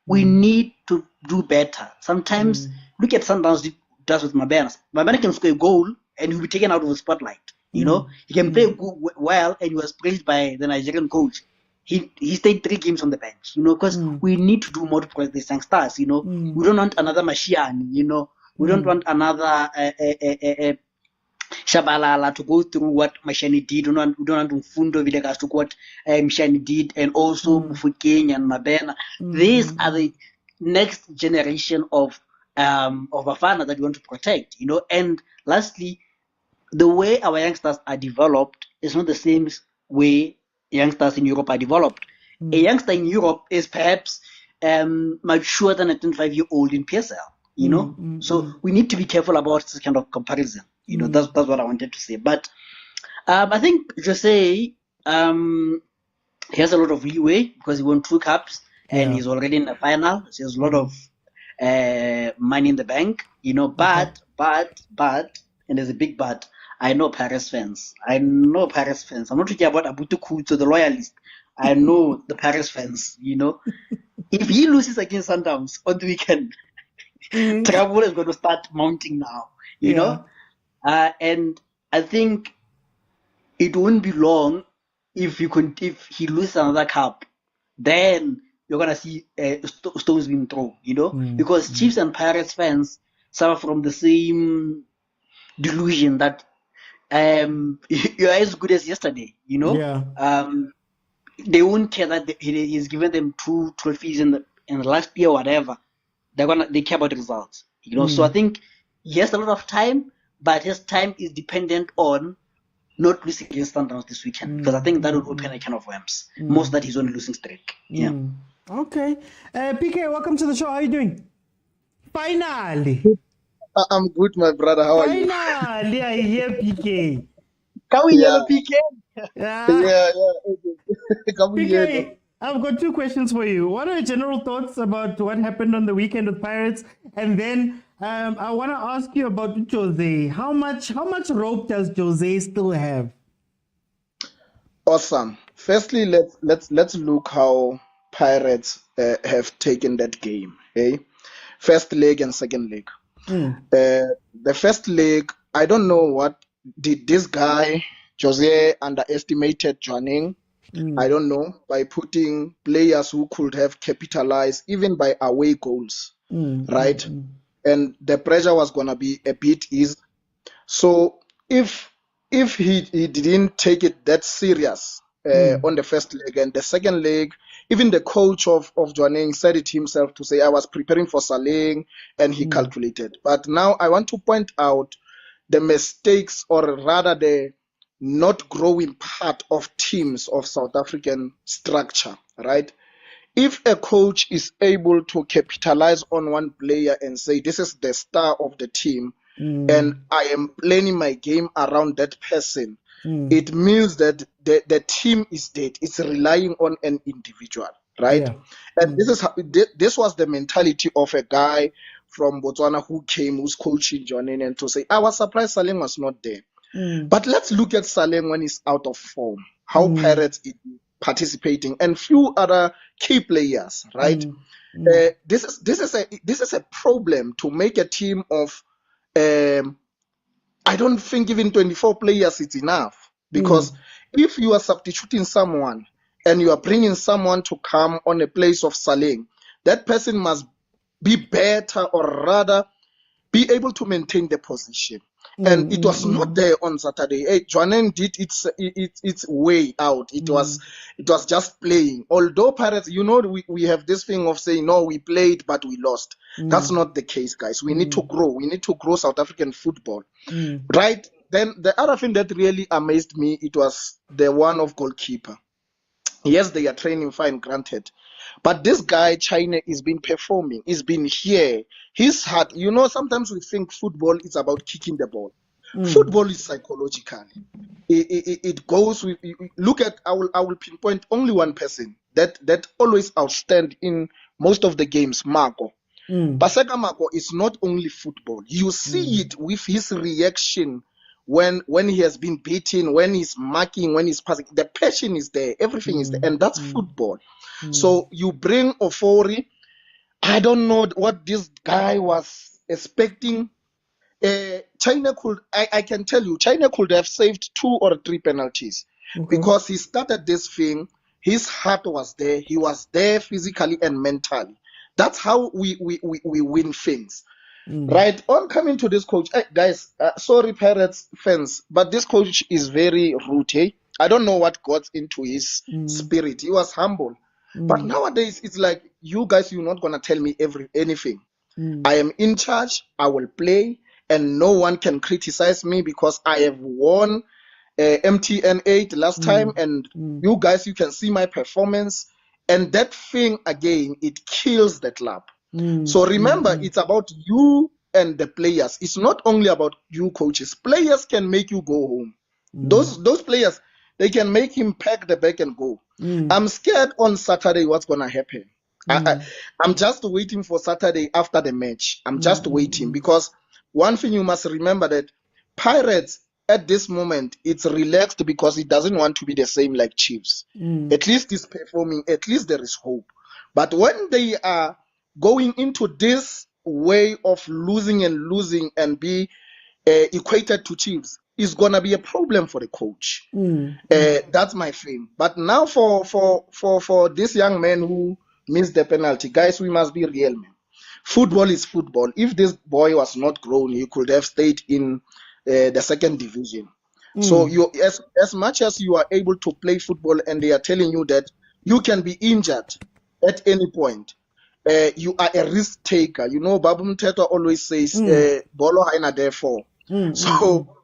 We need to do better. Sometimes, look at Sundowns does with Mabena. Mabena can score a goal and he'll be taken out of the spotlight, He can play well and he was praised by the Nigerian coach. He stayed 3 games on the bench, because we need to do more to protect these youngsters, We don't want another Mashian, We don't want another Shabalala to go through what Mashani did. We don't want Mfundo Videgas to what Mashani did, and also Mufukeng and Mabena. These are the next generation of Bafana that we want to protect, And lastly, the way our youngsters are developed is not the same way youngsters in Europe are developed. A youngster in Europe is perhaps mature than a 25-year-old in PSL, So we need to be careful about this kind of comparison. That's what I wanted to say. But I think Jose, he has a lot of leeway because he won 2 cups and he's already in the final. So he has a lot of money in the bank, But, and there's a big but, I know Paris fans. I'm not talking about Abutu Kuto, the loyalist. I know the Paris fans, If he loses against Sundowns on the weekend, trouble is going to start mounting now, And I think it won't be long if he loses another cup, then you're going to see stones being thrown, Because Chiefs and Pirates fans suffer from the same delusion that you're as good as yesterday, They won't care that he's given them 2 trophies in the last year or whatever. They care about the results, So I think he has a lot of time, but his time is dependent on not losing against Sundowns this weekend, because I think that would open a can of worms. Most that he's on a losing streak. Yeah. Okay. PK, welcome to the show. How are you doing? Finally. I'm good, my brother. How are you? Finally, I hear PK. Can we hear PK? Yeah. Can we hear PK, I've got 2 questions for you. What are your general thoughts about what happened on the weekend with Pirates? And then I want to ask you about Jose. How much rope does Jose still have? Awesome. Firstly, let's look how Pirates have taken that game. Okay? First leg and second leg. The first leg, I don't know what did this guy Jose underestimated Juaning. I don't know, by putting players who could have capitalized even by away goals, right? And the pressure was gonna be a bit easy. So if he didn't take it that serious on the first leg and the second leg, even the coach of Juaning said it himself to say, I was preparing for Saling, and he calculated. But now I want to point out the mistakes, or rather the not growing part of teams of South African structure, right? If a coach is able to capitalize on one player and say, this is the star of the team, and I am planning my game around that person, it means that the team is dead. It's relying on an individual, right? And this was the mentality of a guy from Botswana who came, who's coaching Johnny, and to say, I was surprised Saleng was not there. But let's look at Saleng when he's out of form, how Pirates is participating, and few other key players, right? This is a problem to make a team of. I don't think even 24 players is enough, because if you are substituting someone and you are bringing someone to come on a place of Saleng, that person must be better, or rather be able to maintain the position. And it was not there on Saturday. Hey, Joanen did its way out. It was just playing. Although Pirates, we have this thing of saying, no, we played but we lost. That's not the case, guys. We need to grow. We need to grow South African football. Right? Then the other thing that really amazed me, it was the one of goalkeeper. Yes, they are training fine, granted. But this guy, China, is been performing. He's been here. He's had, sometimes we think football is about kicking the ball. Football is psychological. It goes with, look at, I will pinpoint only one person that always outstand in most of the games, Marco. Paseka Marco is not only football. You see it with his reaction when he has been beaten, when he's marking, when he's passing. The passion is there, everything is there, and that's football. So you bring Ofori. I don't know what this guy was expecting. China could, I can tell you, China could have saved 2 or 3 penalties, because he started this thing. His heart was there. He was there physically and mentally. That's how we win things. Right, on coming to this coach, guys, sorry Pirates fans, but this coach is very rude. I don't know what got into his spirit. He was humble, but nowadays it's like, you guys, you're not gonna tell me anything. I am in charge. I will play, and no one can criticize me, because I have won MTN 8 last time, and you guys, you can see my performance, and that thing again, it kills the club. So remember, it's about you and the players. It's not only about you coaches. Players can make you go home. Those players, they can make him pack the bag and go. I'm scared on Saturday what's going to happen. I'm just waiting for Saturday after the match. I'm just waiting, because one thing you must remember, that Pirates at this moment, it's relaxed because it doesn't want to be the same like Chiefs. At least it's performing. At least there is hope. But when they are going into this way of losing and be equated to Chiefs, is gonna be a problem for the coach. That's my thing. But now for this young man who missed the penalty, guys, we must be real, man. Football is football. If this boy was not grown, he could have stayed in the second division. So you, as much as you are able to play football, and they are telling you that you can be injured at any point, you are a risk taker. Babu Mteto always says, "Bolo haina therefore." So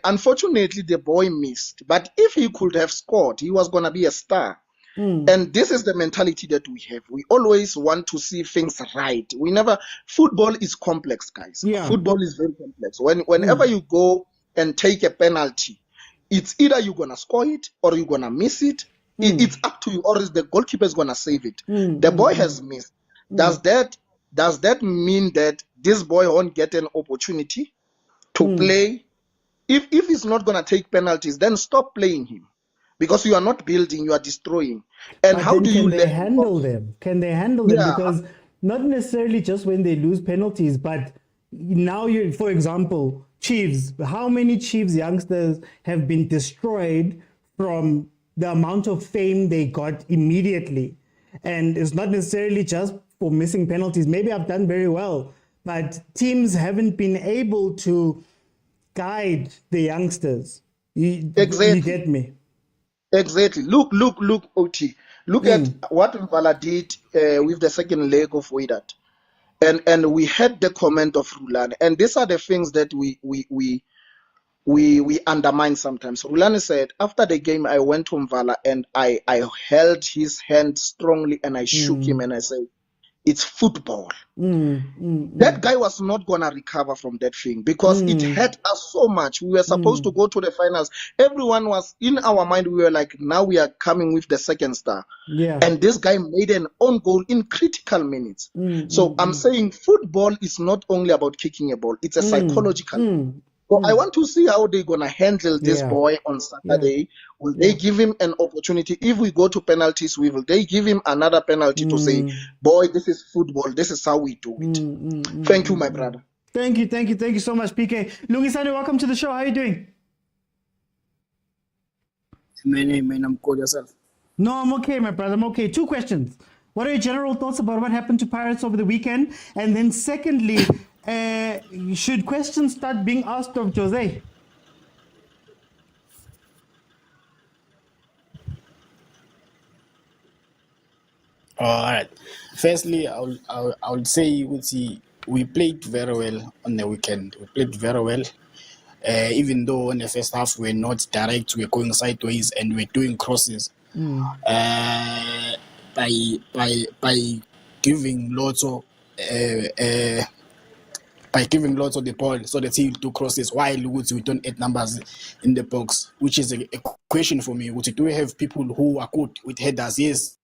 unfortunately, the boy missed. But if he could have scored, he was gonna be a star. And this is the mentality that we have. We always want to see things right. We never. Football is complex, guys. Football is very complex. Whenever you go and take a penalty, it's either you're gonna score it or you're gonna miss it. It's up to you, or is the goalkeeper is gonna save it. The boy has missed. Does that mean that this boy won't get an opportunity to play? If he's not gonna take penalties, then stop playing him, because you are not building, you are destroying. And but how then do you can they handle them? Can they handle them? Because not necessarily just when they lose penalties, but now you, for example, Chiefs. How many Chiefs youngsters have been destroyed from the amount of fame they got immediately? And it's not necessarily just for missing penalties. Maybe I've done very well, but teams haven't been able to guide the youngsters. You get me? Exactly. Look, OT. Look at what Vala did with the second leg of Wydad. And we had the comment of Rulan. And these are the things that we undermine sometimes. Rulan said, after the game, I went to Mvala and I held his hand strongly and I shook him and I said, It's football. That guy was not gonna recover from that thing because it hurt us so much. We were supposed to go to the finals. Everyone was in our mind. We were like, now we are coming with the second star. Yeah. And this guy made an own goal in critical minutes. So I'm saying football is not only about kicking a ball; it's a psychological. So I want to see how they're gonna handle this boy on Saturday. Will they give him an opportunity? If we go to penalties, will they give him another penalty to say, boy, this is football, this is how we do it. Thank you, my brother. Thank you so much, PK. Lungisane, welcome to the show. How are you doing? Man, I'm good. Yourself? No, I'm okay, my brother. I'm okay. 2 questions. What are your general thoughts about what happened to Pirates over the weekend? And then secondly, should questions start being asked of Jose? All right. Firstly, I would say we played very well on the weekend. We played very well. Even though in the first half we're not direct, we're going sideways and we're doing crosses. By giving lots of the ball, so the team do crosses while we don't add numbers in the box, which is a question for me. Do we have people who are good with headers? Yes,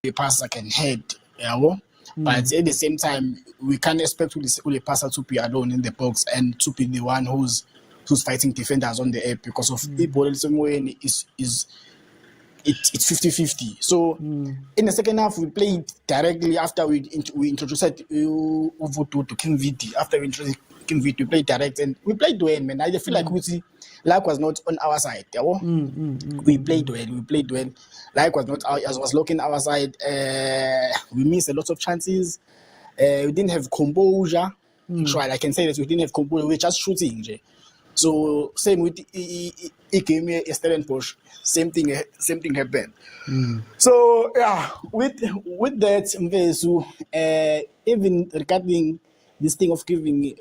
the passer can head, but at the same time, we can't expect the passer to be alone in the box and to be the one who's fighting defenders on the air because of the ball it's 50-50. So in the second half, we played directly after we introduced Uvutu to King Viti. After we introduced King Viti, we played direct and we played well, man. I feel like luck was not on our side. We played well. Luck was looking our side. We missed a lot of chances. We didn't have composure. Right, I can say that we didn't have composure. We were just shooting. So same with Ikeme Stellenbosch, same thing happened. So yeah, with that, Mvesu, even regarding this thing of giving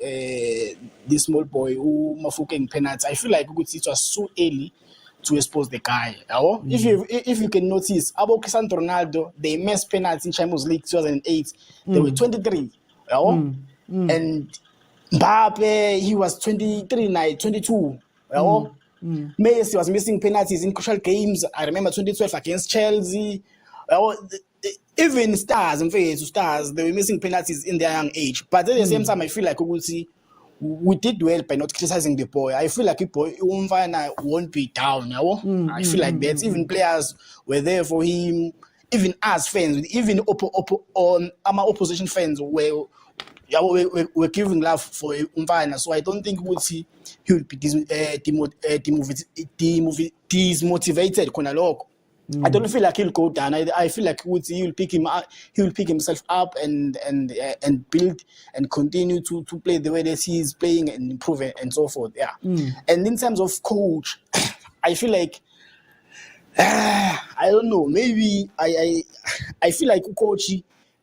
this small boy who Mafuking penalty, I feel like it was so early to expose the guy. If you can notice, about Cristiano Ronaldo, they missed penalty in Champions League 2008. They were 23. And Mbappe, he was 23, 22. Messi was missing penalties in crucial games. I remember 2012 against Chelsea. Even stars, they were missing penalties in their young age. But at the same time, I feel like we did well by not criticizing the boy. I feel like boy won't be down. I feel like that. Even players were there for him. Even us fans, even on our opposition fans we're giving love for Umfana, so I don't think he will be demotivated. I don't feel like he'll go down. I feel like he'll pick him up. He will pick himself up and build and continue to play the way that he is playing and improve and so forth. Yeah. And in terms of coach, I feel like I don't know. Maybe I feel like coach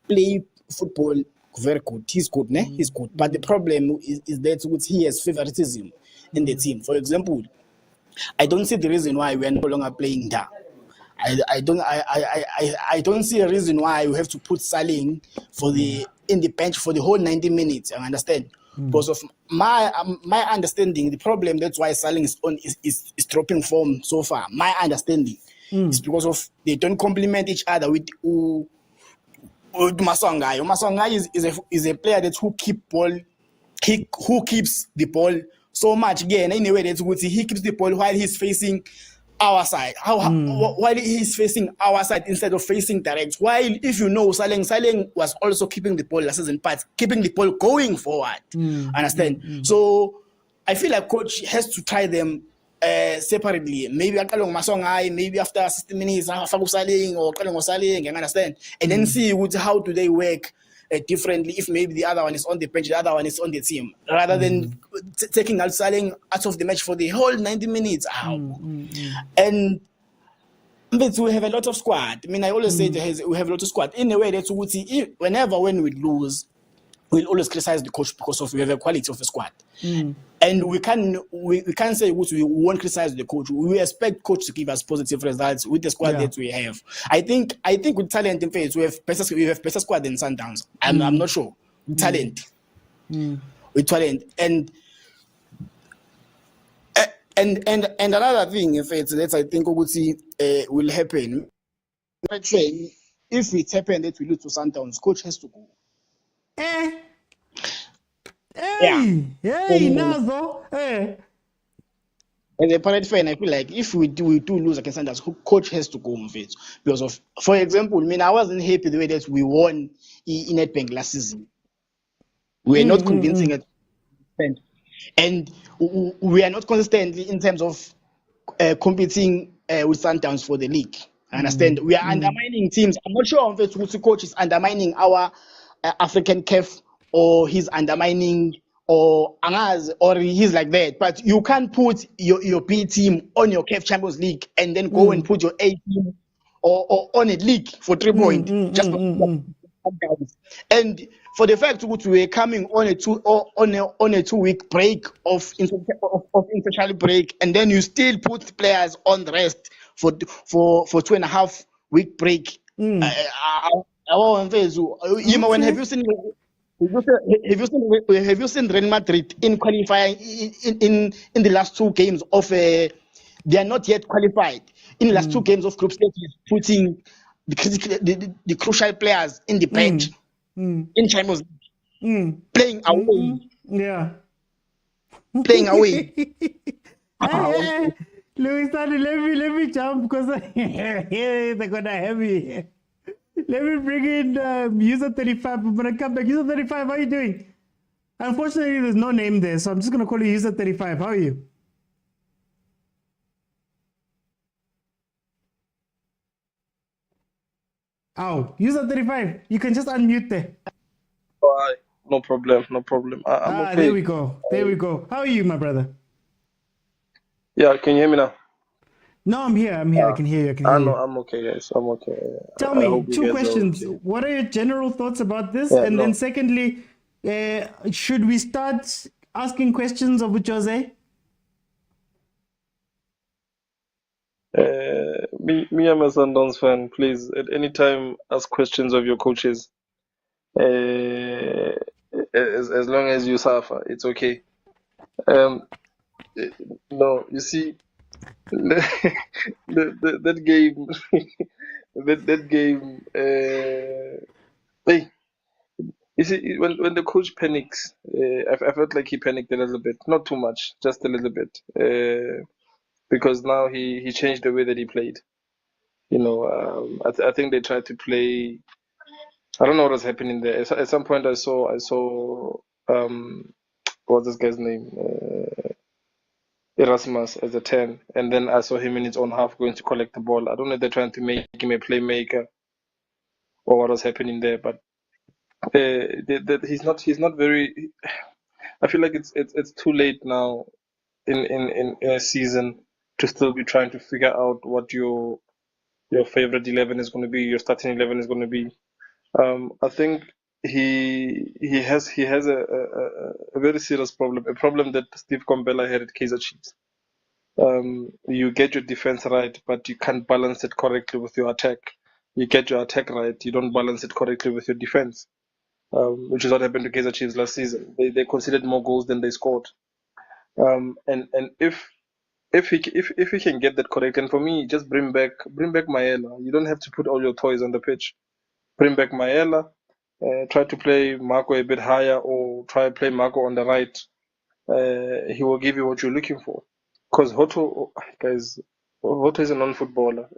play football very good. He's good, ne? He's good. But the problem is that he has favoritism in the team. For example, I don't see the reason why we are no longer playing that. I don't see a reason why we have to put Saling in the bench for the whole 90 minutes. I understand. Because of my understanding, the problem that's why Saling is dropping form so far. My understanding is because of they don't complement each other with Masongai. Masongai is a player that who keeps the ball so much again. Anyway, that's good. He keeps the ball while he's facing our side. While he's facing our side instead of facing direct. While if you know Saleng was also keeping the ball last season, but keeping the ball going forward. Understand? So I feel like coach has to try them separately. Maybe Akalong Masongai, maybe after 60 minutes, Fagu Saling or Kalong Saling, you understand? And then see how do they work differently if maybe the other one is on the bench, the other one is on the team, rather than taking out Saling out of the match for the whole 90 minutes. And we have a lot of squad. I mean, I always say we have a lot of squad. In a way, that's what when we lose, we'll always criticize the coach because we have a quality of the squad. And we can't say we won't criticize the coach. We expect coach to give us positive results with the squad that we have. I think with talent in face we have better squad than Sundowns. I'm not sure. With talent. With talent. And another thing, if it's that I think will happen. If it happens that we lose to Sundowns, coach has to go. Hey, Nazo. Hey. As a Pirate fan, I feel like if we do lose against Sundowns, coach has to go with it. Because of, for example, I wasn't happy the way that we won in Nedbank last season. We are not convincing it. And we are not consistent in terms of competing with Sundowns for the league. I understand. We are undermining teams. I'm not sure if the coach is undermining our African CAF or he's undermining or he's like that. But you can't put your B team on your CAF Champions League and then go and put your A team or on a league for 3 points. And for the fact that we were coming on a 2 week break of international break, and then you still put players on the rest for 2.5 week break. Have you seen Real Madrid in qualifying in the last 2 games of they are not yet qualified in the last 2 games of group stages, putting the crucial players in the bench in Champions League, playing away. Playing away. Hey, Louis, let me jump because they're gonna have me. Let me bring in user 35. I'm gonna come back. User 35, how are you doing? Unfortunately, there's no name there, so I'm just gonna call you user 35. How are you? Oh, user 35, you can just unmute there. No problem. I'm okay. There we go. How are you, my brother? Yeah, can you hear me now? No, I'm here. I can hear you. No, I'm okay, guys. I'm okay. Tell me 2 questions. Okay. What are your general thoughts about this? Then secondly, should we start asking questions of Jose? Me, I'm a Sundowns fan. Please, at any time, ask questions of your coaches. As long as you suffer, it's okay. No, you see, that game, that game. Hey, you see, when the coach panics, I felt like he panicked a little bit, not too much, just a little bit, because now he changed the way that he played. I think they tried to play. I don't know what was happening there. At some point, I saw what's this guy's name? Erasmus as a 10, and then I saw him in his own half going to collect the ball. I don't know if they're trying to make him a playmaker or what was happening there, but he's not very. I feel like it's too late now in a season to still be trying to figure out what your favorite 11 is going to be, your starting 11 is going to be. I think he has a very serious problem, a problem that Steve Kombela had at Kaizer Chiefs. You get your defense right, but you can't balance it correctly with your attack. You get your attack right, you don't balance it correctly with your defense, which is what happened to Kaizer Chiefs last season. They conceded more goals than they scored. And if he can get that correct, and for me, just bring back Maela. You don't have to put all your toys on the pitch. Bring back Maela. Try to play Marco a bit higher, or try to play Marco on the right. He will give you what you're looking for. Because Hoto is a non-footballer.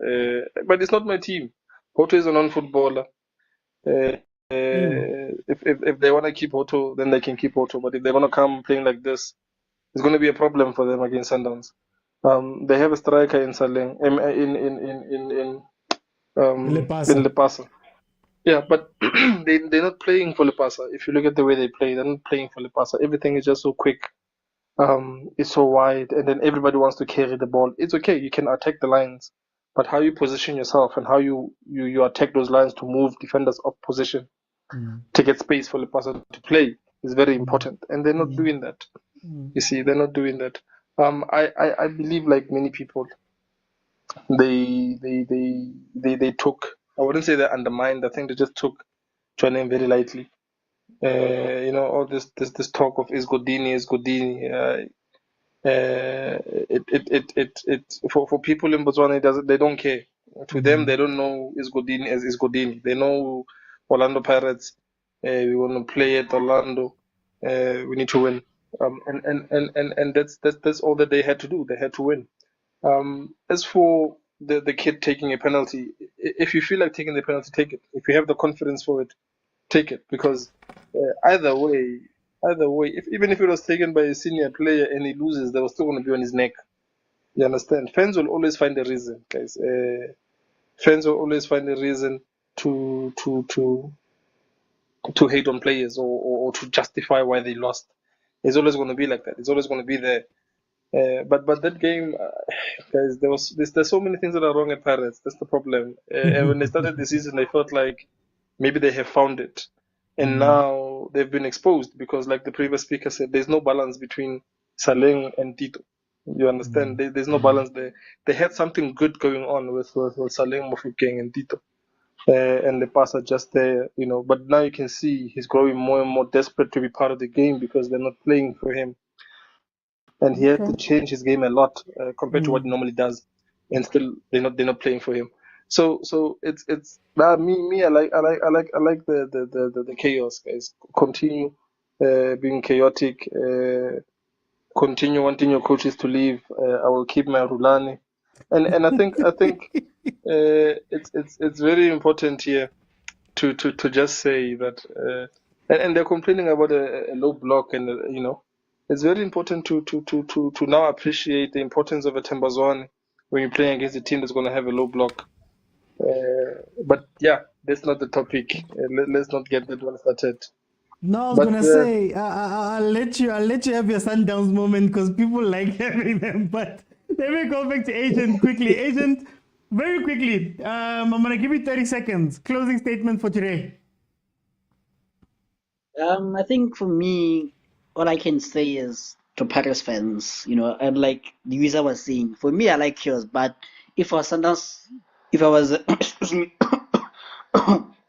But it's not my team. Hoto is a non-footballer. If they want to keep Hoto, then they can keep Hoto. But if they want to come playing like this, it's going to be a problem for them against Sundowns. They have a striker in Saleng, in Lepasa. Yeah, but they're not playing for Lepasa. If you look at the way they play, they're not playing for Lepasa. Everything is just so quick. It's so wide, and then everybody wants to carry the ball. It's okay, you can attack the lines, but how you position yourself and how you attack those lines to move defenders off position to get space for Lepasa to play is very important, and they're not doing that. You see, they're not doing that. I believe, like many people, they took. I wouldn't say they undermined. I think they just took Chwane very lightly. All this talk of is Godini. For people in Botswana, they don't care. To them, they don't know is Godini as is Godini. They know Orlando Pirates. We want to play at Orlando. We need to win. And that's all that they had to do. They had to win. As for the kid taking a penalty, if you feel like taking the penalty, take it. If you have the confidence for it, take it, because either way, even if it was taken by a senior player and he loses, they were still going to be on his neck. You understand? Fans will always find a reason, guys. Fans will always find a reason to hate on players, or to justify why they lost. It's always going to be like that. It's always going to be there. But that game, guys, there's so many things that are wrong at Pirates. That's the problem. And when they started the season, they felt like maybe they have found it, and now they've been exposed, because, like the previous speaker said, there's no balance between Saleng and Tito. You understand? There's no balance there. They had something good going on with Saleng, Mofokeng, and Tito, and the pass are just there, But now you can see he's growing more and more desperate to be part of the game, because they're not playing for him. And he had to change his game a lot compared to what he normally does, and still they're not playing for him. So it's me. I like the chaos, guys. Continue being chaotic. Continue wanting your coaches to leave. I will keep my Rulani, and I think it's very important here to just say that. And they're complaining about a low block, and it's very important to now appreciate the importance of a Tembazwane when you're playing against a team that's going to have a low block. But yeah, that's not the topic. Let's not get that one started. No, I was gonna say I'll let you have your Sundowns moment, because people like having them. But let me go back to Agent quickly. Agent, very quickly. I'm gonna give you 30 seconds. Closing statement for today. I think for me, all I can say is to Paris fans, and like the user was saying, for me, I like chaos, but if I was excuse me,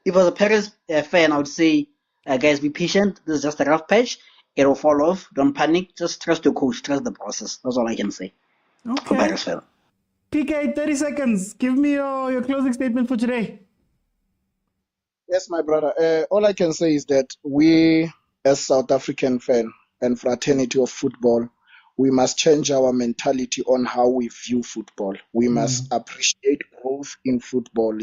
if I was a Paris fan, I would say, guys, be patient. This is just a rough patch. It will fall off. Don't panic. Just trust your coach. Trust the process. That's all I can say. Okay. Paris fan. PK, 30 seconds. Give me your closing statement for today. Yes, my brother. All I can say is that we, as South African fan and fraternity of football, we must change our mentality on how we view football. We must appreciate growth in football.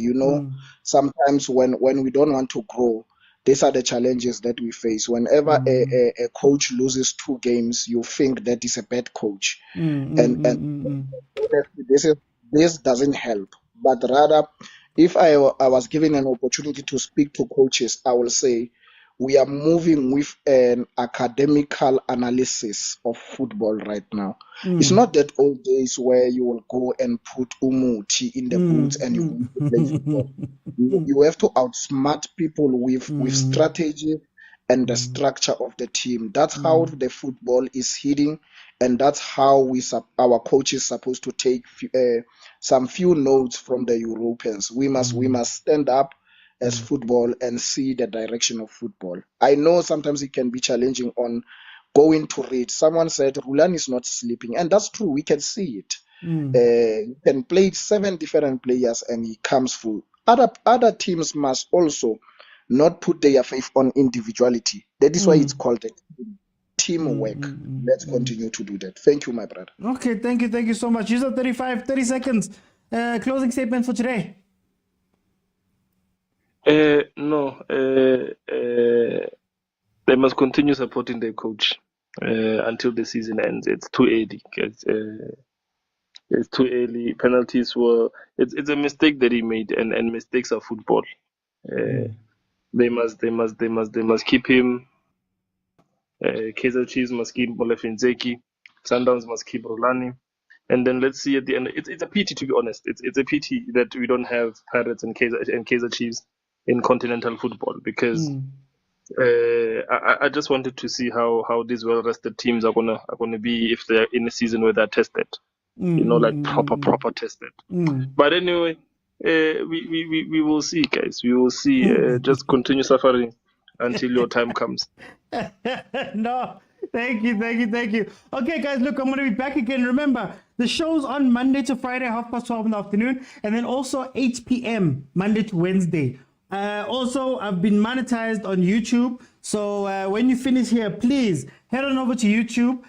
Sometimes when we don't want to grow, these are the challenges that we face. Whenever a coach loses 2 games, you think that is a bad coach. And this doesn't help. But rather, if I was given an opportunity to speak to coaches, I will say we are moving with an academical analysis of football right now. It's not that old days where you will go and put Umuti in the boots and you want to play football. You have to outsmart people with strategy and the structure of the team. That's how the football is hitting, and that's how our coaches supposed to take some few notes from the Europeans. We must stand up as football and see the direction of football. I know sometimes it can be challenging on going to read. Someone said Rulan is not sleeping, and that's true. We can see it. He can play 7 different players and he comes full. Other teams must also not put their faith on individuality. That is why it's called teamwork. Let's continue to do that. Thank you, my brother. Okay, thank you so much. User 35, 30 seconds. Closing statement for today. No, they must continue supporting their coach until the season ends. It's too early. It's too early. Penalties were. It's a mistake that he made, and mistakes are football. They must keep him. Kaizer Chiefs must keep Molefinzeki. Sundowns must keep Rolani. And then let's see at the end. It's a pity, to be honest. It's a pity that we don't have Pirates and Kaizer Chiefs in continental football, because I just wanted to see how these well-rested teams are gonna be if they're in a season where they're tested, like proper tested. But anyway, we will see, guys. We will see. Just continue suffering until your time comes. No, thank you. Okay, guys, look, I'm going to be back again. Remember, the show's on Monday to Friday, 12:30 in the afternoon, and then also 8 p.m. Monday to Wednesday. Also, I've been monetized on YouTube, so when you finish here, please head on over to YouTube.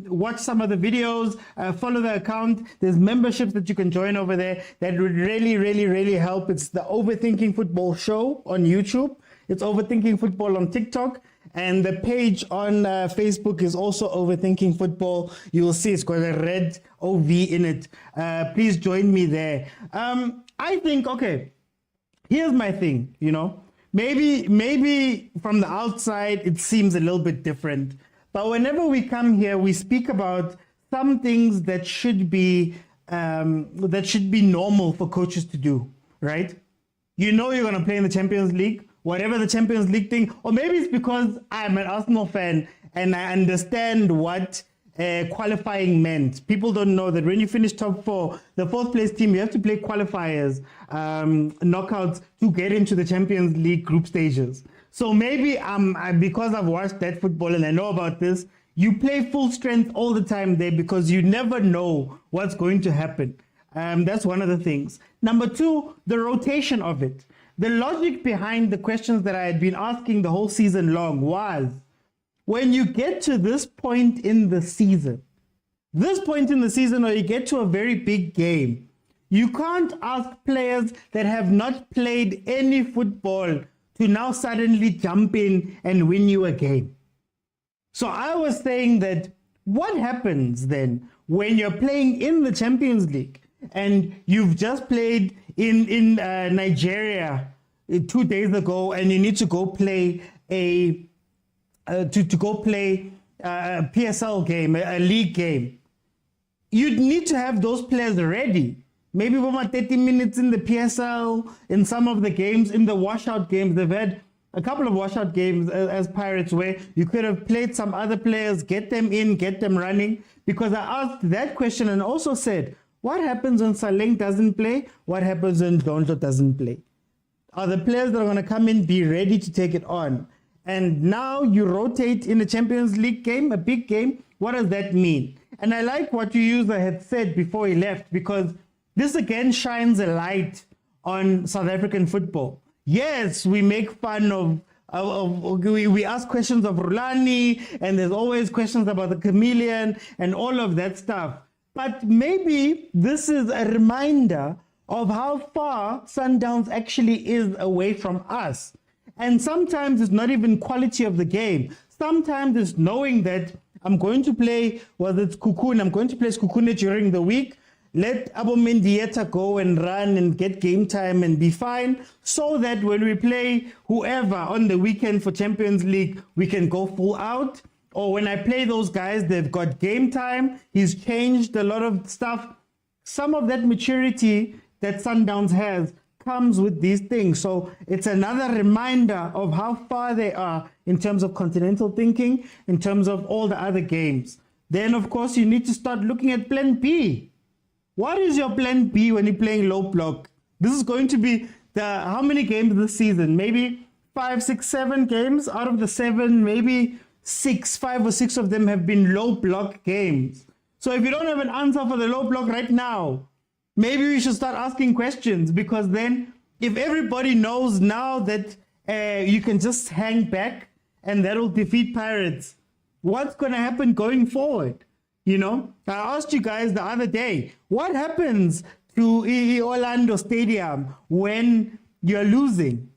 Watch some of the videos, follow the account. There's memberships that you can join over there that would really help. It's the Overthinking Football Show on YouTube. It's Overthinking Football on TikTok. And the page on Facebook is also Overthinking Football. You will see it's got a red OV in it. Please join me there. I think, okay, here's my thing, Maybe from the outside, it seems a little bit different. But whenever we come here, we speak about some things that should be normal for coaches to do, right? You're going to play in the Champions League, whatever the Champions League thing, or maybe it's because I'm an Arsenal fan and I understand what qualifying meant. People don't know that when you finish top four, the fourth place team, you have to play qualifiers, knockouts to get into the Champions League group stages. So maybe because I've watched that football and I know about this, you play full strength all the time there because you never know what's going to happen. That's one of the things. Number two, the rotation of it. The logic behind the questions that I had been asking the whole season long was, when you get to this point in the season, or you get to a very big game, you can't ask players that have not played any football to now suddenly jump in and win you a game. So I was saying that what happens then when you're playing in the Champions League and you've just played in Nigeria 2 days ago and you need to go play a PSL game, a league game? You'd need to have those players ready. Maybe about 30 minutes in the PSL, in some of the games, in the washout games. They've had a couple of washout games as Pirates where you could have played some other players, get them in, get them running. Because I asked that question and also said, what happens when Saleng doesn't play? What happens when Donjo doesn't play? Are the players that are going to come in be ready to take it on? And now you rotate in a Champions League game, a big game. What does that mean? And I like what your user had said before he left, because this again shines a light on South African football. Yes, we make fun we ask questions of Rulani, and there's always questions about the chameleon and all of that stuff. But maybe this is a reminder of how far Sundowns actually is away from us. And sometimes it's not even quality of the game. Sometimes it's knowing that I'm going to play, whether it's Kukune, I'm going to play Kukune during the week. Let Abo Mendieta go and run and get game time and be fine, so that when we play whoever on the weekend for Champions League, we can go full out. Or when I play those guys, they've got game time. He's changed a lot of stuff. Some of that maturity that Sundowns has comes with these things. So it's another reminder of how far they are in terms of continental thinking, in terms of all the other games. Then, of course, you need to start looking at plan B. What is your plan B when you're playing low block? This is going to be how many games this season? Maybe 5, 6, 7 games out of the 7, maybe 5 or 6 of them have been low block games. So if you don't have an answer for the low block right now, maybe we should start asking questions, because then if everybody knows now that you can just hang back and that'll defeat Pirates, what's going to happen going forward? I asked you guys the other day, what happens to Orlando Stadium when you're losing?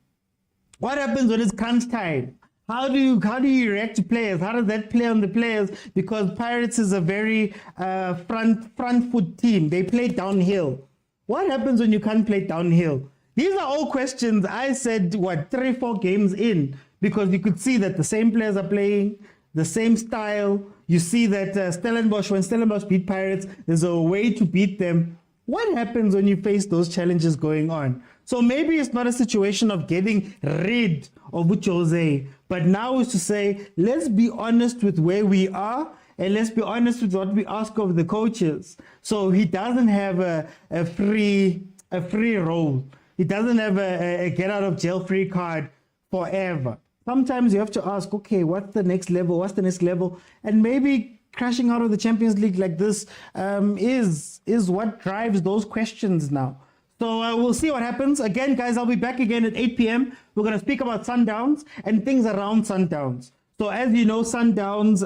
What happens when it's crunch time? How do you react to players? How does that play on the players? Because Pirates is a very front foot team. They play downhill. What happens when you can't play downhill? These are all questions I said, 3, 4 games in, because you could see that the same players are playing, the same style. You see that Stellenbosch, when Stellenbosch beat Pirates, there's a way to beat them. What happens when you face those challenges going on? So maybe it's not a situation of getting rid of Jose, but now is to say, let's be honest with where we are, and let's be honest with what we ask of the coaches. So he doesn't have a free role. He doesn't have a get out of jail free card forever. Sometimes you have to ask, okay, what's the next level? What's the next level? And maybe crashing out of the Champions League like this is what drives those questions now. So we'll see what happens. Again, guys, I'll be back again at 8 p.m. We're going to speak about Sundowns and things around Sundowns. So as you know, Sundowns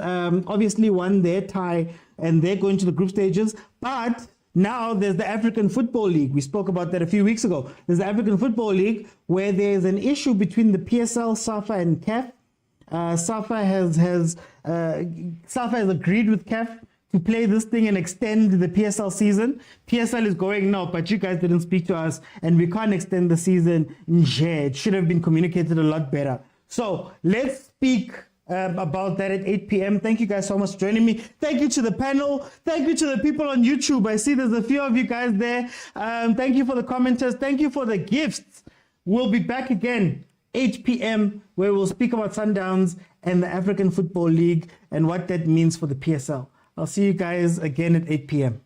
obviously won their tie and they're going to the group stages. But now there's the African Football League. We spoke about that a few weeks ago. There's the African Football League where there's an issue between the PSL, SAFA, and CAF. SAFA has agreed with CAF to play this thing and extend the PSL season. PSL is going, no, but you guys didn't speak to us and we can't extend the season. It should have been communicated a lot better. So let's speak about that at 8 p.m. Thank you guys so much for joining me. Thank you to the panel. Thank you to the people on YouTube. I see there's a few of you guys there. Thank you for the commenters. Thank you for the gifts. We'll be back again 8 p.m. where we'll speak about Sundowns and the African Football League and what that means for the PSL. I'll see you guys again at 8 p.m.